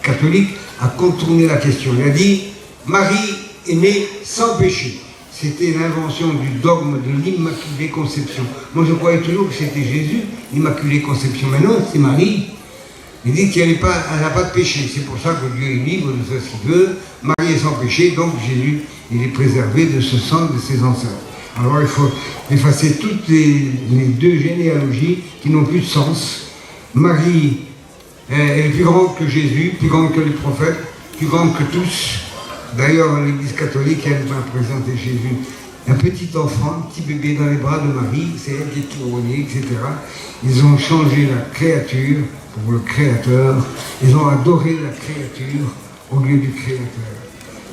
catholique a contourné la question. Elle a dit, Marie est née sans péché. C'était l'invention du dogme de l'Immaculée Conception. Moi, je croyais toujours que c'était Jésus, l'Immaculée Conception. Mais non, c'est Marie. Il dit qu'elle n'a pas de péché. C'est pour ça que Dieu est libre de faire ce qu'il veut. Marie est sans péché, donc Jésus, il est préservé de ce sang de ses ancêtres. Alors, il faut effacer toutes les deux généalogies qui n'ont plus de sens. Marie est plus grande que Jésus, plus grande que les prophètes, plus grande que tous. D'ailleurs, l'Église catholique, elle va présenter Jésus. Un petit enfant, un petit bébé dans les bras de Marie, c'est elle qui est couronnée, etc. Ils ont changé la créature pour le Créateur. Ils ont adoré la créature au lieu du Créateur.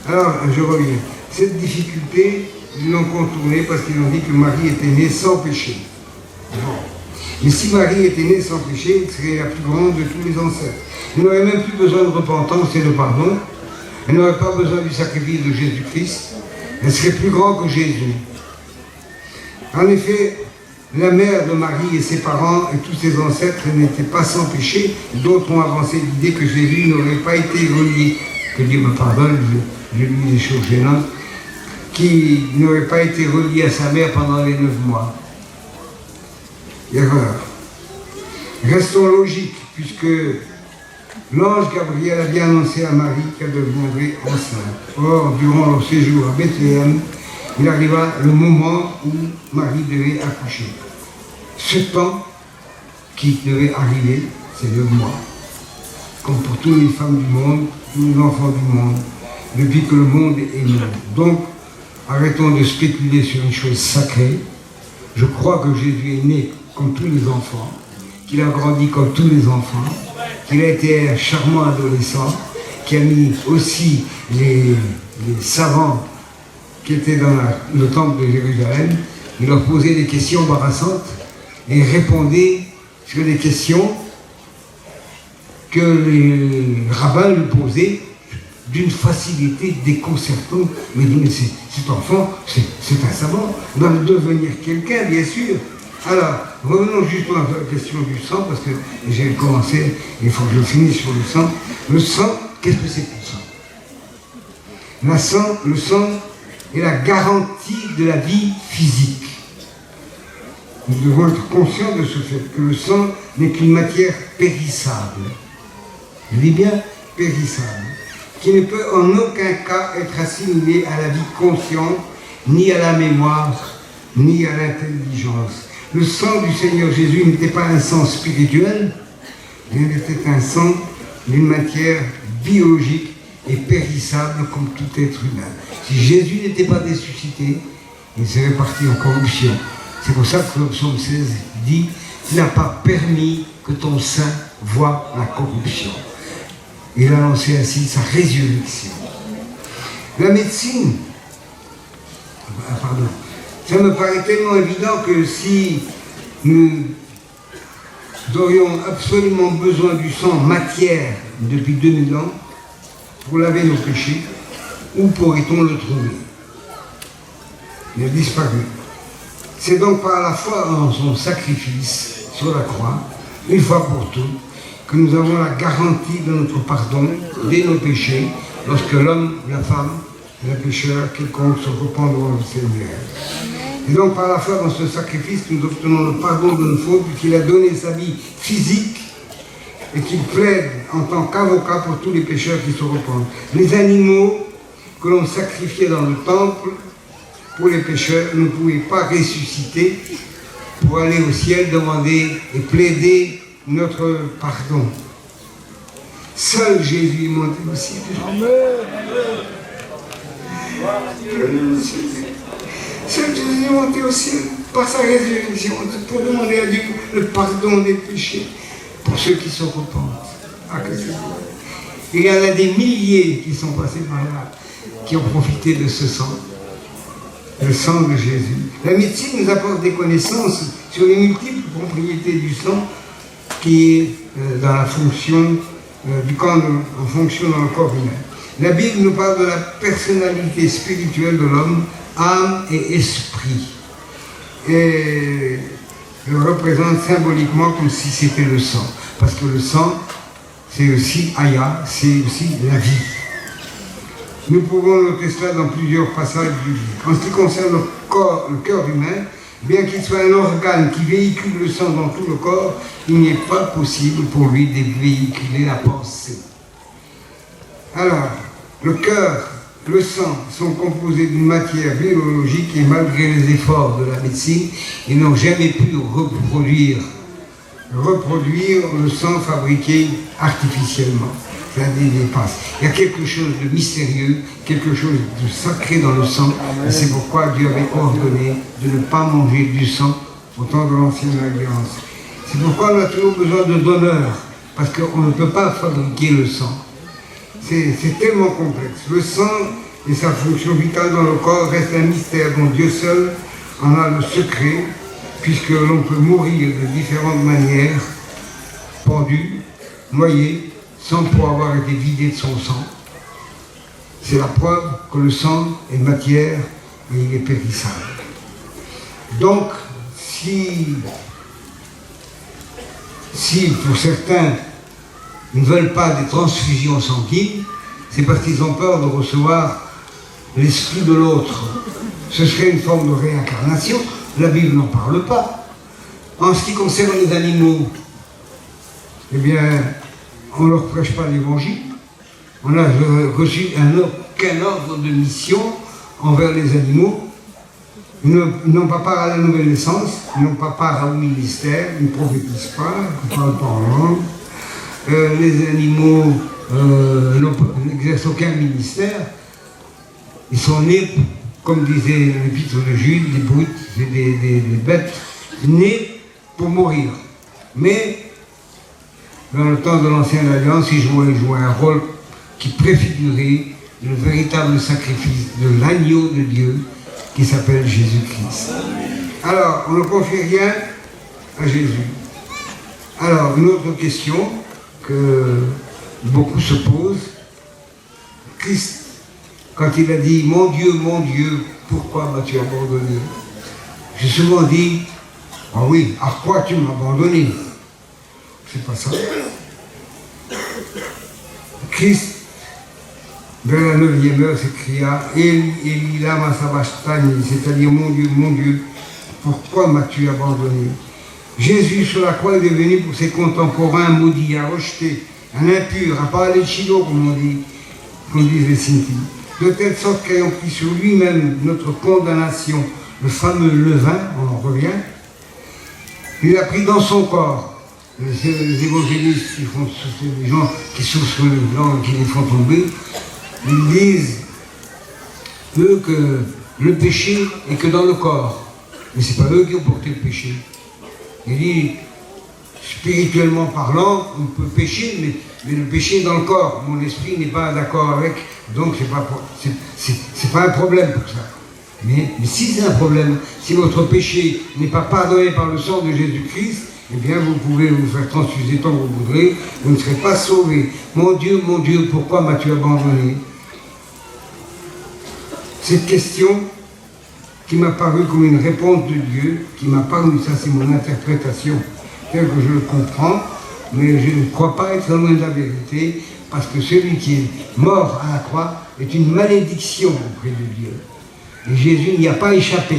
Alors, je reviens. Cette difficulté, ils l'ont contournée parce qu'ils ont dit que Marie était née sans péché. Bon. Mais si Marie était née sans péché, elle serait la plus grande de tous les ancêtres. Elle n'aurait même plus besoin de repentance et de pardon. Elle n'aurait pas besoin du sacrifice de Jésus-Christ. Elle serait plus grande que Jésus. En effet, la mère de Marie et ses parents et tous ses ancêtres n'étaient pas sans péché. D'autres ont avancé l'idée que Jésus n'aurait pas été relié, que Dieu me pardonne, je lis des choses gênantes, qui n'aurait pas été relié à sa mère pendant les 9 mois. Erreur. Restons logiques, puisque l'ange Gabriel a bien annoncé à Marie qu'elle deviendrait enceinte. Or, durant leur séjour à Bethléem, il arriva le moment où Marie devait accoucher. Ce temps qui devait arriver, c'est 9 mois. Comme pour toutes les femmes du monde, tous les enfants du monde, depuis que le monde est né. Donc, arrêtons de spéculer sur une chose sacrée. Je crois que Jésus est né comme tous les enfants, qu'il a grandi comme tous les enfants, qu'il a été un charmant adolescent, qui a mis aussi les savants qui étaient dans le temple de Jérusalem, il leur posait des questions embarrassantes et répondait sur des questions que les rabbins lui posaient d'une facilité déconcertante. Il me dit, mais cet enfant, c'est un savant, il va devenir quelqu'un, bien sûr. Alors, revenons justement à la question du sang, parce que j'ai commencé, il faut que je finisse sur le sang. Le sang, qu'est-ce que c'est que le sang? Le sang est la garantie de la vie physique. Nous devons être conscients de ce fait, que le sang n'est qu'une matière périssable. Je dis bien périssable, qui ne peut en aucun cas être assimilée à la vie consciente, ni à la mémoire, ni à l'intelligence. Le sang du Seigneur Jésus n'était pas un sang spirituel, il était un sang d'une matière biologique et périssable comme tout être humain. Si Jésus n'était pas ressuscité, il serait parti en corruption. C'est pour ça que le psaume 16 dit « Tu n'as pas permis que ton sein voie la corruption ». Il a lancé ainsi sa résurrection. La médecine, ça me paraît tellement évident que si nous aurions absolument besoin du sang matière depuis 2000 ans pour laver nos péchés, où pourrait-on le trouver? Il a disparu. C'est donc par la foi en son sacrifice sur la croix, une fois pour toutes, que nous avons la garantie de notre pardon dès nos péchés, lorsque l'homme, la femme, le pécheur, quiconque se repent devant le Seigneur. Et donc par la foi dans ce sacrifice, nous obtenons le pardon de nos fautes, puisqu'il a donné sa vie physique et qu'il plaide en tant qu'avocat pour tous les pécheurs qui se repentent. Les animaux que l'on sacrifiait dans le temple pour les pécheurs ne pouvaient pas ressusciter pour aller au ciel demander et plaider notre pardon. Seul Jésus est monté au ciel. Seul Jésus est monté au ciel par sa résurrection pour demander à Dieu le pardon des péchés pour ceux qui se repentent. Ah, que c'est beau. Il y en a des milliers qui sont passés par là, qui ont profité de ce sang. Le sang de Jésus. La médecine nous apporte des connaissances sur les multiples propriétés du sang qui est dans la fonction du corps, en fonction dans le corps humain. La Bible nous parle de la personnalité spirituelle de l'homme, âme et esprit. Et le représente symboliquement comme si c'était le sang. Parce que le sang, c'est aussi Aya, c'est aussi la vie. Nous pouvons noter cela dans plusieurs passages bibliques. En ce qui concerne le cœur humain, bien qu'il soit un organe qui véhicule le sang dans tout le corps, il n'est pas possible pour lui de véhiculer la pensée. Alors, le cœur, le sang sont composés d'une matière biologique et malgré les efforts de la médecine, ils n'ont jamais pu reproduire le sang fabriqué artificiellement. Ça les dépasse. Il y a quelque chose de mystérieux, quelque chose de sacré dans le sang. Et c'est pourquoi Dieu avait ordonné de ne pas manger du sang au temps de l'Ancienne Alliance. C'est pourquoi on a toujours besoin de donneurs, parce qu'on ne peut pas fabriquer le sang. C'est tellement complexe. Le sang et sa fonction vitale dans le corps restent un mystère dont Dieu seul en a le secret, puisque l'on peut mourir de différentes manières, pendu, noyé, sans pour avoir été vidé de son sang. C'est la preuve que le sang est matière et il est périssable. Donc, si pour certains ne veulent pas des transfusions sanguines, c'est parce qu'ils ont peur de recevoir l'esprit de l'autre. Ce serait une forme de réincarnation. La Bible n'en parle pas. En ce qui concerne les animaux, eh bien, on ne leur prêche pas l'évangile. On n'a reçu aucun ordre de mission envers les animaux. Ils n'ont pas part à la nouvelle naissance, ils n'ont pas part au ministère, ils ne prophétisent pas, ils ne parlent pas en langue. Les animaux n'exercent aucun ministère. Ils sont nés, comme disait l'épître de Jude, des brutes, des bêtes, nés pour mourir. Mais dans le temps de l'Ancienne Alliance, ils jouaient un rôle qui préfigurait le véritable sacrifice de l'agneau de Dieu qui s'appelle Jésus-Christ. Alors, on ne confie rien à Jésus. Alors, une autre question que beaucoup se posent. Christ, quand il a dit « Mon Dieu, pourquoi m'as-tu abandonné ?» J'ai souvent dit « Ah oui, à quoi tu m'as abandonné ?» C'est pas ça. Christ, vers la 9e heure, s'écria « Eli, lama sabachthani », c'est-à-dire « Mon Dieu, pourquoi m'as-tu abandonné ?» Jésus sur la croix est devenu pour ses contemporains un maudit, à rejeter, un impur, à parler de chilo, comme disent les Sinti, de telle sorte qu'ayant pris sur lui-même notre condamnation, le fameux levain, on en revient, il a pris dans son corps. Les évangélistes, les gens qui souffrent sur le blanc et qui les font tomber, ils disent, eux, que le péché est que dans le corps. Mais ce n'est pas eux qui ont porté le péché. Il dit, spirituellement parlant, on peut pécher, mais le péché est dans le corps. Mon esprit n'est pas d'accord avec, donc c'est pas un problème pour ça. Mais si c'est un problème, si votre péché n'est pas pardonné par le sang de Jésus-Christ, eh bien vous pouvez vous faire transfuser tant que vous voudrez, vous ne serez pas sauvés. Mon Dieu, pourquoi m'as-tu abandonné? Cette question qui m'a paru comme une réponse de Dieu, qui m'a paru, ça c'est mon interprétation, telle que je le comprends, mais je ne crois pas être loin de la vérité, parce que celui qui est mort à la croix est une malédiction auprès de Dieu. Et Jésus n'y a pas échappé.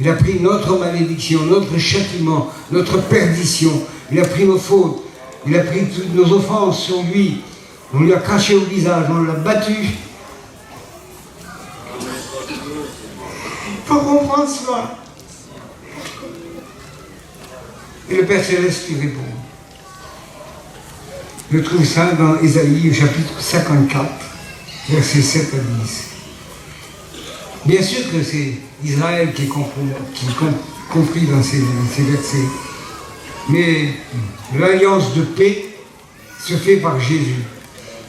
Il a pris notre malédiction, notre châtiment, notre perdition. Il a pris nos fautes. Il a pris toutes nos offenses sur lui. On lui a craché au visage, on l'a battu. Il faut comprendre cela. Et le Père Céleste lui répond. Je trouve ça dans Ésaïe, chapitre 54, versets 7 à 10. Bien sûr que c'est Israël qui est compris dans ces versets. Mais l'alliance de paix se fait par Jésus.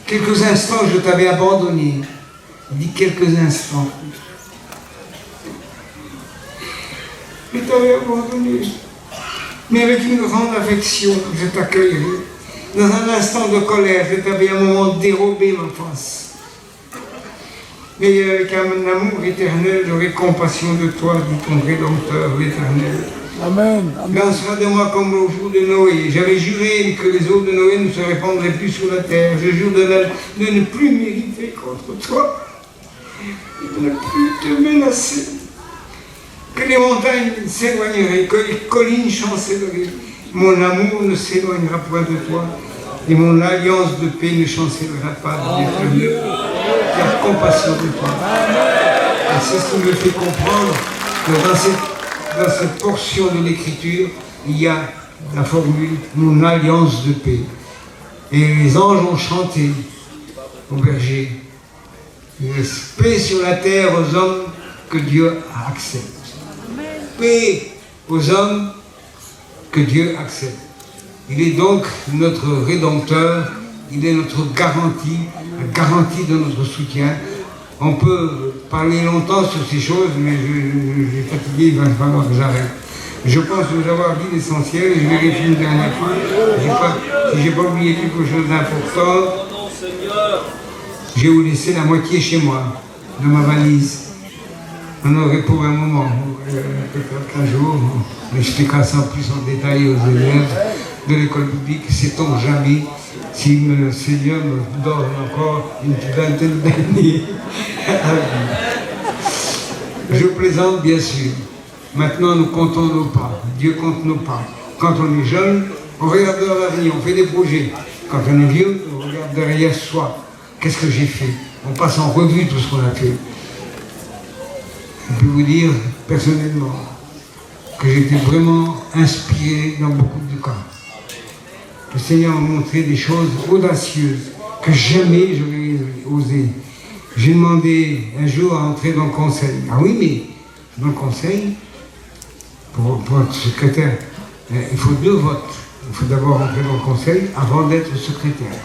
Quelques instants, je t'avais abandonné. Il dit quelques instants. Je t'avais abandonné. Mais avec une grande affection, je t'accueillerai. Dans un instant de colère, je t'avais un moment dérobé ma face. Mais avec un amour éternel, j'aurai compassion de toi, dit ton Rédempteur, l'Éternel. Amen. Il en sera de moi comme au jour de Noé. J'avais juré que les eaux de Noé ne se répandraient plus sur la terre. Je jure de ne plus mériter contre toi, et de ne plus te menacer. Que les montagnes s'éloigneraient, que les collines chancelleraient. Mon amour ne s'éloignera point de toi, et mon alliance de paix ne chancellera pas de l'Éternel. Il y a compassion de toi. Et c'est ce qui me fait comprendre que dans cette portion de l'Écriture, il y a la formule « mon alliance de paix ». Et les anges ont chanté au berger « paix sur la terre aux hommes que Dieu accepte ». Paix aux hommes que Dieu accepte. Il est donc notre Rédempteur, il est notre garantie, la garantie de notre soutien. On peut parler longtemps sur ces choses, mais je suis fatigué, il va falloir que j'arrête. Je pense vous avoir dit l'essentiel, et je vérifie une dernière fois. Si je n'ai pas oublié quelque chose d'important, j'ai laissé la moitié chez moi, de ma valise. On aurait pour un moment, peut-être qu'un jour, on expliquera ça plus en détail aux élèves de l'école publique, sait-on jamais si le Seigneur me donne encore une vingtaine d'années. Je plaisante bien sûr. Maintenant nous comptons nos pas. Dieu compte nos pas. Quand on est jeune, on regarde dans l'avenir, on fait des projets. Quand on est vieux, on regarde derrière soi. Qu'est-ce que j'ai fait? On passe en revue tout ce qu'on a fait. Je peux vous dire personnellement que j'étais vraiment inspiré dans beaucoup de cas. Le Seigneur m'a montré des choses audacieuses que jamais j'aurais osé. J'ai demandé un jour à entrer dans le conseil. Ah oui, mais dans le conseil, pour être secrétaire, il faut 2 votes. Il faut d'abord entrer dans le conseil avant d'être secrétaire.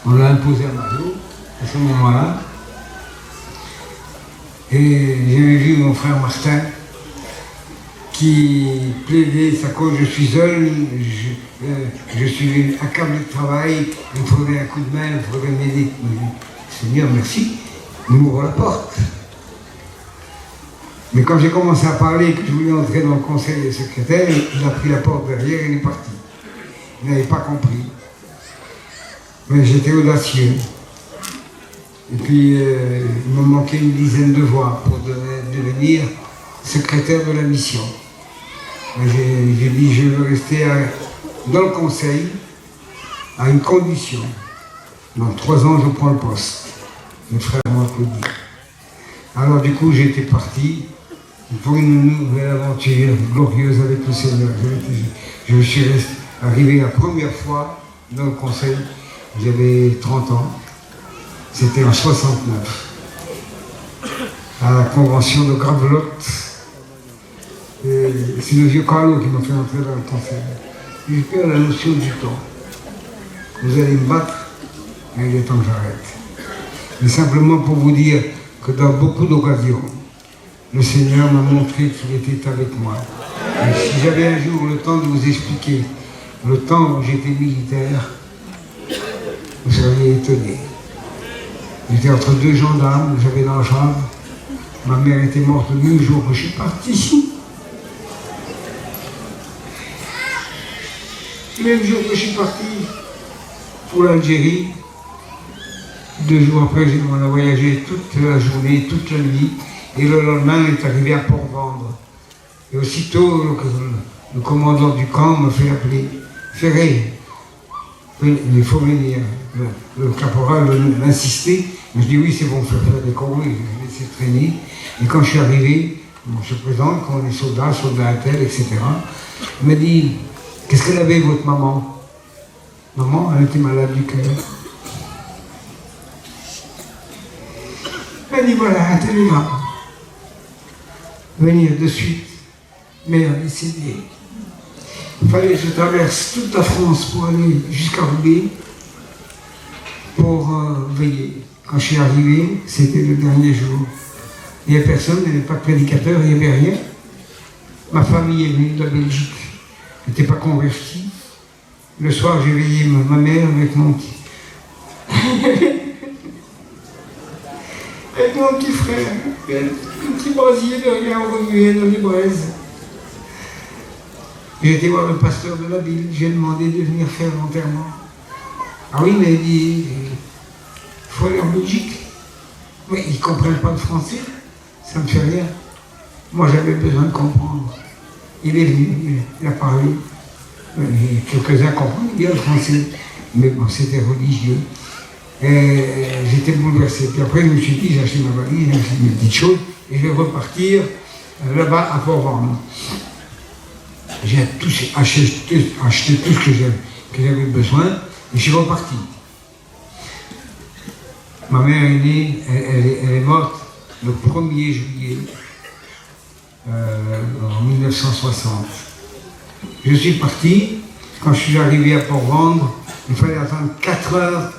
On l'a imposé à Mario à ce moment-là. Et j'avais vu mon frère Martin qui plaidait sa cause. Je suis seul, je suis accablé de travail, il me faudrait un coup de main, il me faudrait m'aider. Seigneur, merci, il m'ouvre la porte. Mais quand j'ai commencé à parler et que je voulais entrer dans le conseil des secrétaires, il a pris la porte derrière et il est parti. Il n'avait pas compris. Mais j'étais audacieux. Et puis, il me manquait une dizaine de voix pour devenir secrétaire de la mission. J'ai dit, je veux rester dans le conseil à une condition. Dans 3 ans, je prends le poste. Mes frères m'ont applaudi. Alors du coup, j'étais parti pour une nouvelle aventure glorieuse avec le Seigneur. Je suis arrivé la première fois dans le conseil, j'avais 30 ans. C'était en 69, à la convention de Gravelotte. C'est le vieux Carlo qui m'a fait entrer dans le conseil. J'ai perdu la notion du temps. Vous allez me battre, mais il est temps que j'arrête. Mais simplement pour vous dire que dans beaucoup d'occasions, le Seigneur m'a montré qu'il était avec moi. Et si j'avais un jour le temps de vous expliquer le temps où j'étais militaire, vous seriez étonnés. J'étais entre 2 gendarmes, j'avais dans la chambre. Ma mère était morte le même jour que je suis parti. Le même jour que je suis parti pour l'Algérie. 2 jours après, on a voyagé toute la journée, toute la nuit. Et le lendemain, on est arrivé à Port-Vendre. Et aussitôt, le commandant du camp me fait appeler. Ferré, il faut venir. Le caporal insistait. Je dis oui, c'est bon, je vais faire des convois, je vais laisser traîner. Et quand je suis arrivé, on se présente, quand on est soldat à tel, etc. Il m'a dit, qu'est-ce qu'elle avait, votre maman? Maman, elle était malade du cœur. Elle dit, voilà, un télégramme. Venir de suite. Mère décédée. Il fallait que je traverse toute la France pour aller jusqu'à Roubaix pour veiller. Quand je suis arrivé, c'était le dernier jour. Il n'y avait personne, il n'y avait pas de prédicateur, il n'y avait rien. Ma famille est venue de la Belgique. Je n'étais pas converti. Le soir, j'ai veillé ma mère avec mon petit... avec mon petit frère, un petit brasier de rien remué dans les braises. J'ai été voir le pasteur de la ville, j'ai demandé de venir faire l'enterrement. Ah oui, mais il dit, il faut aller en Belgique. Mais ils ne comprennent pas le français, ça ne me fait rien. Moi, j'avais besoin de comprendre. Il est venu, il a parlé. Quelques-uns comprennent bien le français, mais bon, c'était religieux. Et j'étais bouleversé. Puis après, je me suis dit, j'ai acheté ma valise, j'ai acheté mes petites choses, et je vais repartir là-bas à Port-Vendre. J'ai acheté tout ce que j'avais besoin, et je suis reparti. Ma mère est née, elle est morte le 1er juillet en 1960. Je suis parti, quand je suis arrivé à Port-Vendre, il fallait attendre 4 heures.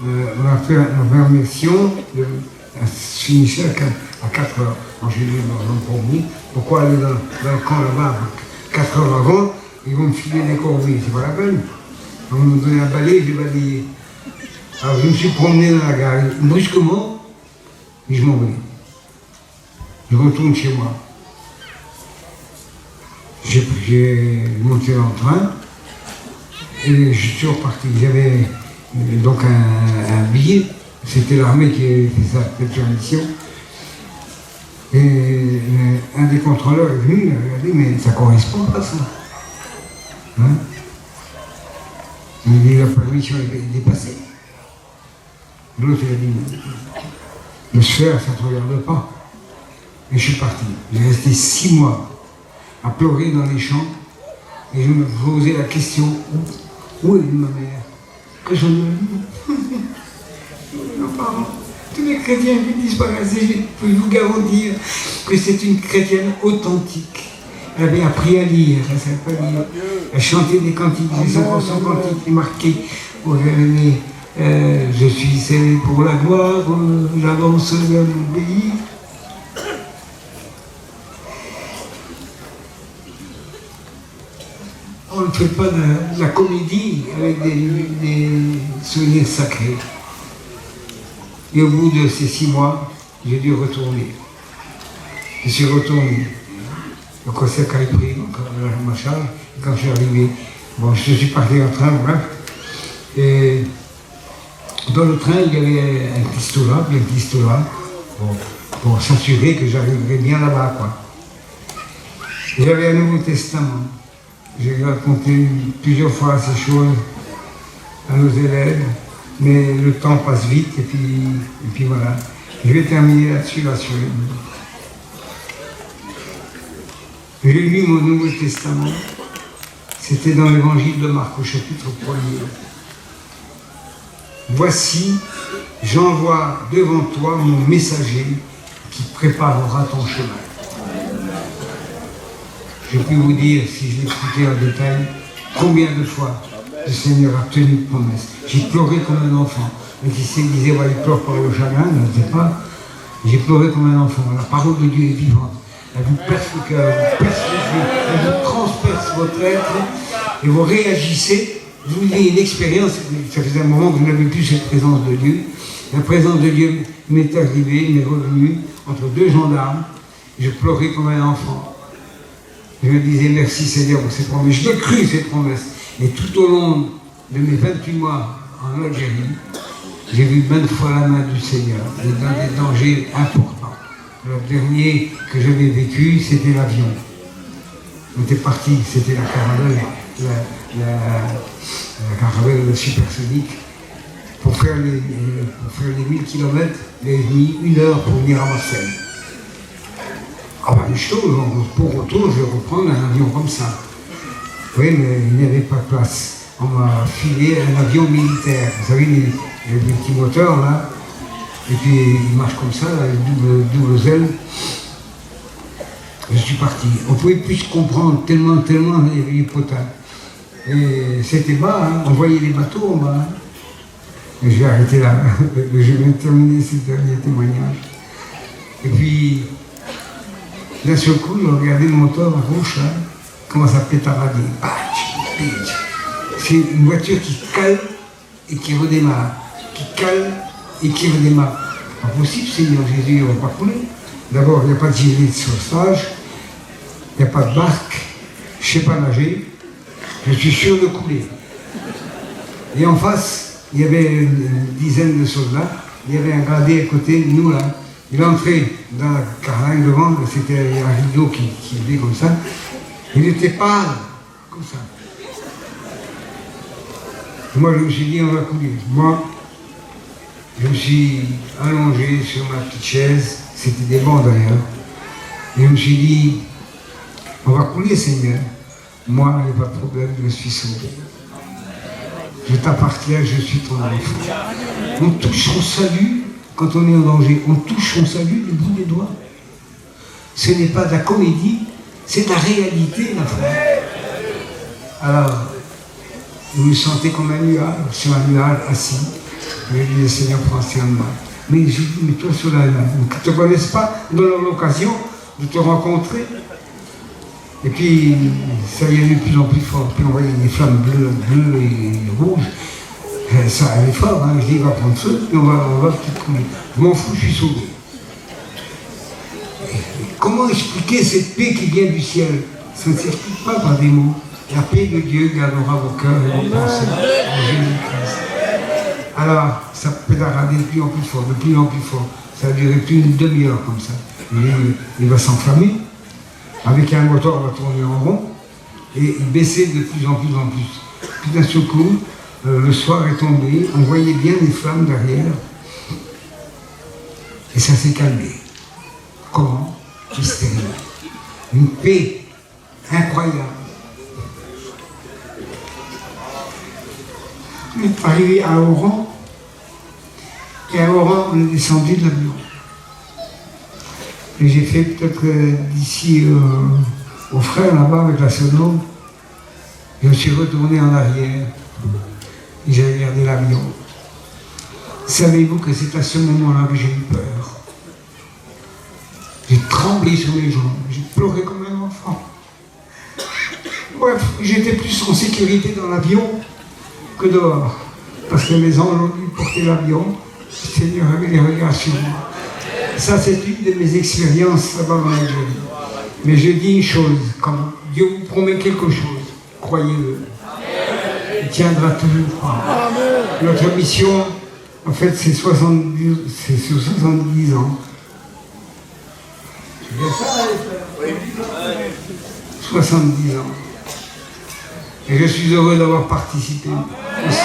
On a fait ma mission, elle se finissait à 4 heures. Quand j'ai dit dans le promis, pourquoi aller dans le camp là-bas 4 heures avant, ils vont me filer des corvées, c'est pas la peine. On me donnait un balai, j'ai balayé. Alors je me suis promené dans la gare, brusquement, et je m'en vais. Je retourne chez moi. J'ai monté dans le train, et je suis reparti. J'avais donc un billet, c'était l'armée qui avait fait ça, cette permission. Et un des contrôleurs est venu, il a regardé, mais ça ne correspond pas ça. Hein? Il dit, la permission est dépassée. L'autre, il a dit, le sphère, ça ne te regarde pas. Et je suis parti. J'ai resté 6 mois à pleurer dans les champs, et je me posais la question, où est ma mère? Que je ne... Nos parents, tous les chrétiens qui disparaissent, je peux vous garantir que c'est une chrétienne authentique. Elle avait appris à lire, elle savait pas lire. Elle chantait des cantiques, des 500 cantiques marqués au Jérémie. Je suis scellé pour la gloire, j'avance vers mon pays. ne fait pas de la comédie avec des souvenirs sacrés. Et au bout de ces 6 mois, j'ai dû retourner. Je suis retourné. Le conseil a pris ma charge. Et quand je suis arrivé, bon, je suis parti en train, bref. Et dans le train, il y avait un pistolet, puis un pistolet, pour s'assurer que j'arriverais bien là-bas, quoi. J'avais un Nouveau Testament. J'ai raconté plusieurs fois ces choses à nos élèves, mais le temps passe vite, et puis voilà. Je vais terminer là-dessus, rassurez-vous. J'ai lu mon Nouveau Testament, c'était dans l'Évangile de Marc, au chapitre 1er. Voici, j'envoie devant toi mon messager qui préparera ton chemin. Je peux vous dire, si je l'écoutais en détail, combien de fois le Seigneur a tenu de promesse. J'ai pleuré comme un enfant. Et qui se disait, ouais, il pleure par le chagrin, je ne sais pas. J'ai pleuré comme un enfant. La parole de Dieu est vivante. Elle vous perce le cœur, elle vous perce les yeux, elle vous transperce votre être, et vous réagissez. Vous vivez une expérience, ça faisait un moment que vous n'avez plus cette présence de Dieu. La présence de Dieu m'est arrivée, m'est revenue entre 2 gendarmes. Je pleurais comme un enfant. Je me disais merci Seigneur pour ces promesses. Je l'ai cru cette promesse. Et tout au long de mes 28 mois en Algérie, j'ai vu 20 fois la main du Seigneur, et dans des dangers importants. Le dernier que j'avais vécu, c'était l'avion. On était parti, c'était la caravelle, la caravelle supersonique. Pour faire les 1000 km, j'ai mis 1 heure pour venir à Marseille. Ah ben, une chose, pour retour, je vais reprendre un avion comme ça. Oui, mais il n'y avait pas de place. On m'a filé un avion militaire. Vous savez, les petits moteurs là, et puis il marche comme ça, là, double ailes. Je suis parti. On ne pouvait plus se comprendre tellement il y avait des potins. Et c'était bas, hein. On voyait les bateaux en bas. Hein. Et je vais arrêter là. Je vais terminer ce dernier témoignage. Et puis, d'un seul coup, je regardais le moteur à gauche, là, commence à pétarader. C'est une voiture qui cale et qui redémarre. Qui cale et qui redémarre. Pas possible, Seigneur Jésus, on ne va pas couler. D'abord, il n'y a pas de gilet de sauvetage, il n'y a pas de barque, je ne sais pas nager, je suis sûr de couler. Et en face, il y avait une dizaine de soldats, il y avait un gradé à côté de nous là. Il entrait dans la carlingue devant, c'était un rideau qui était comme ça. Il était pâle, comme ça. Et moi, je me suis dit, on va couler. Moi, je me suis allongé sur ma petite chaise, c'était des bancs d'ailleurs. Et je me suis dit, on va couler, Seigneur. Moi, il n'y a pas de problème, je suis sauvé. Je t'appartiens, je suis ton enfant. On touche son salut quand on est en danger. On touche son salut du bout des doigts. Ce n'est pas de la comédie, c'est de la réalité, ma frère. Alors, vous me sentez comme un nuage, sur un nuage assis. Je lui dis, Seigneur, prends soin de moi. Mais j'ai dit, mais toi, sur la main, ils ne te connaissent pas, ils ont l'occasion de te rencontrer. Et puis, ça y allait de plus en plus fort. Puis on voyait des flammes bleues et rouges. Ça allait fort, hein. Je dis, il va prendre feu, puis on va peut-être couler. Je m'en fous, je suis sauvé. Et comment expliquer cette paix qui vient du ciel? Ça ne s'explique pas par des mots. La paix de Dieu gardera vos cœurs et vos pensées en Jésus-Christ. Alors, ça pédaradait de plus en plus fort, de plus en plus fort. Ça a duré plus d'une demi-heure comme ça. Il va s'enflammer. Avec un moteur, on va tourner en rond. Et il baissait de plus en plus en plus. Puis d'un seul coup, le soir est tombé, on voyait bien les flammes derrière. Et ça s'est calmé. Comment? Mystérieux. Une paix incroyable. On est arrivé à Oran, et à Oran, on est descendu de l'avion. Et j'ai fait peut-être d'ici aux frères là-bas avec la sono, je me suis retourné en arrière, et j'ai regardé l'avion. Savez-vous que c'est à ce moment-là que j'ai eu peur? J'ai tremblé sur mes jambes, j'ai pleuré comme un enfant. bref, j'étais plus en sécurité dans l'avion que dehors. Parce que les anges ont dû porter l'avion, le Seigneur avait les regards sur moi. Ça, c'est une de mes expériences là-bas en Algérie. Mais je dis une chose, quand Dieu vous promet quelque chose, croyez-le. Il tiendra toujours. Notre mission, en fait, c'est 70, c'est sur 70 ans. C'est bien ça, 70 ans. Et je suis heureux d'avoir participé aussi.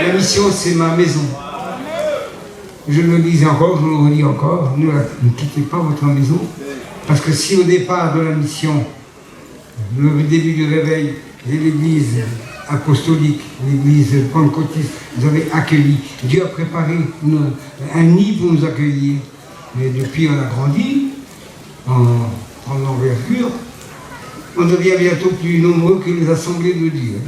La mission, c'est ma maison. Je le dis encore, je le redis encore, ne quittez pas votre maison. Parce que si au départ de la mission, le début du réveil de l'église apostolique, l'église pentecôtiste, vous avez accueilli, Dieu a préparé un nid pour nous accueillir. Mais depuis, on a grandi en envergure. On devient bientôt plus nombreux que les assemblées de Dieu.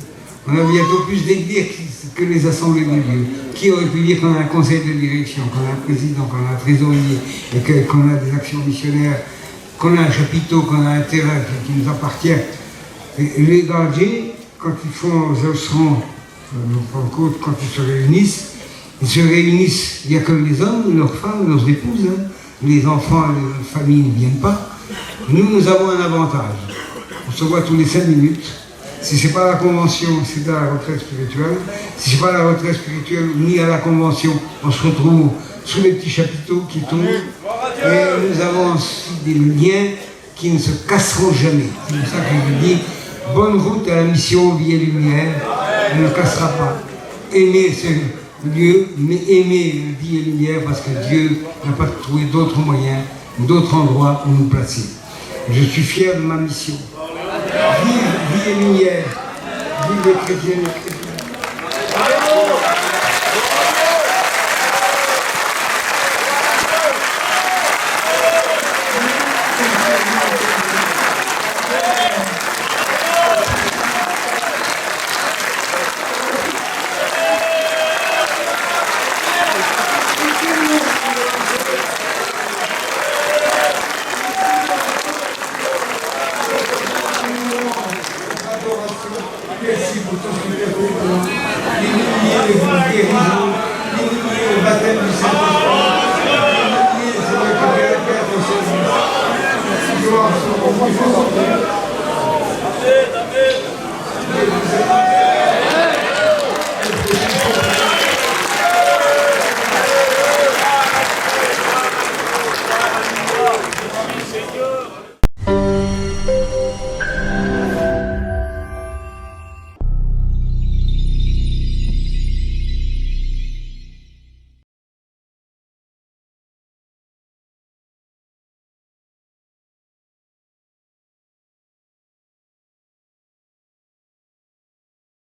On a bientôt plus d'églises que les assemblées de Dieu. Qui aurait pu dire qu'on a un conseil de direction, qu'on a un président, qu'on a un trésorier, et qu'on a des actions missionnaires, qu'on a un chapiteau, qu'on a un terrain qui nous appartient. Et les gardiens, quand ils font aux osserons, quand ils se réunissent, il n'y a que les hommes, leurs femmes, leurs épouses, hein. Les enfants, les familles ne viennent pas. Nous avons un avantage. On se voit tous les 5 minutes. Si ce n'est pas la convention, c'est à la retraite spirituelle. Si ce n'est pas la retraite spirituelle, ni à la convention, on se retrouve sous les petits chapiteaux qui tombent. Et nous avons aussi des liens qui ne se casseront jamais. C'est pour ça que je dis, bonne route à la mission Vie et Lumière. Elle ne cassera pas. Aimez ce lieu, mais aimez Vie et Lumière parce que Dieu n'a pas trouvé d'autres moyens, d'autres endroits où nous placer. Je suis fier de ma mission. Vie et lumière, vive les chrétiens et les chrétiens. Merci pour tout ce que tu as fait pour nous. Les guérisons, le baptême du Saint-Esprit, les Seigneur, que tu as fait à ton service. Gloire soit au plus fort.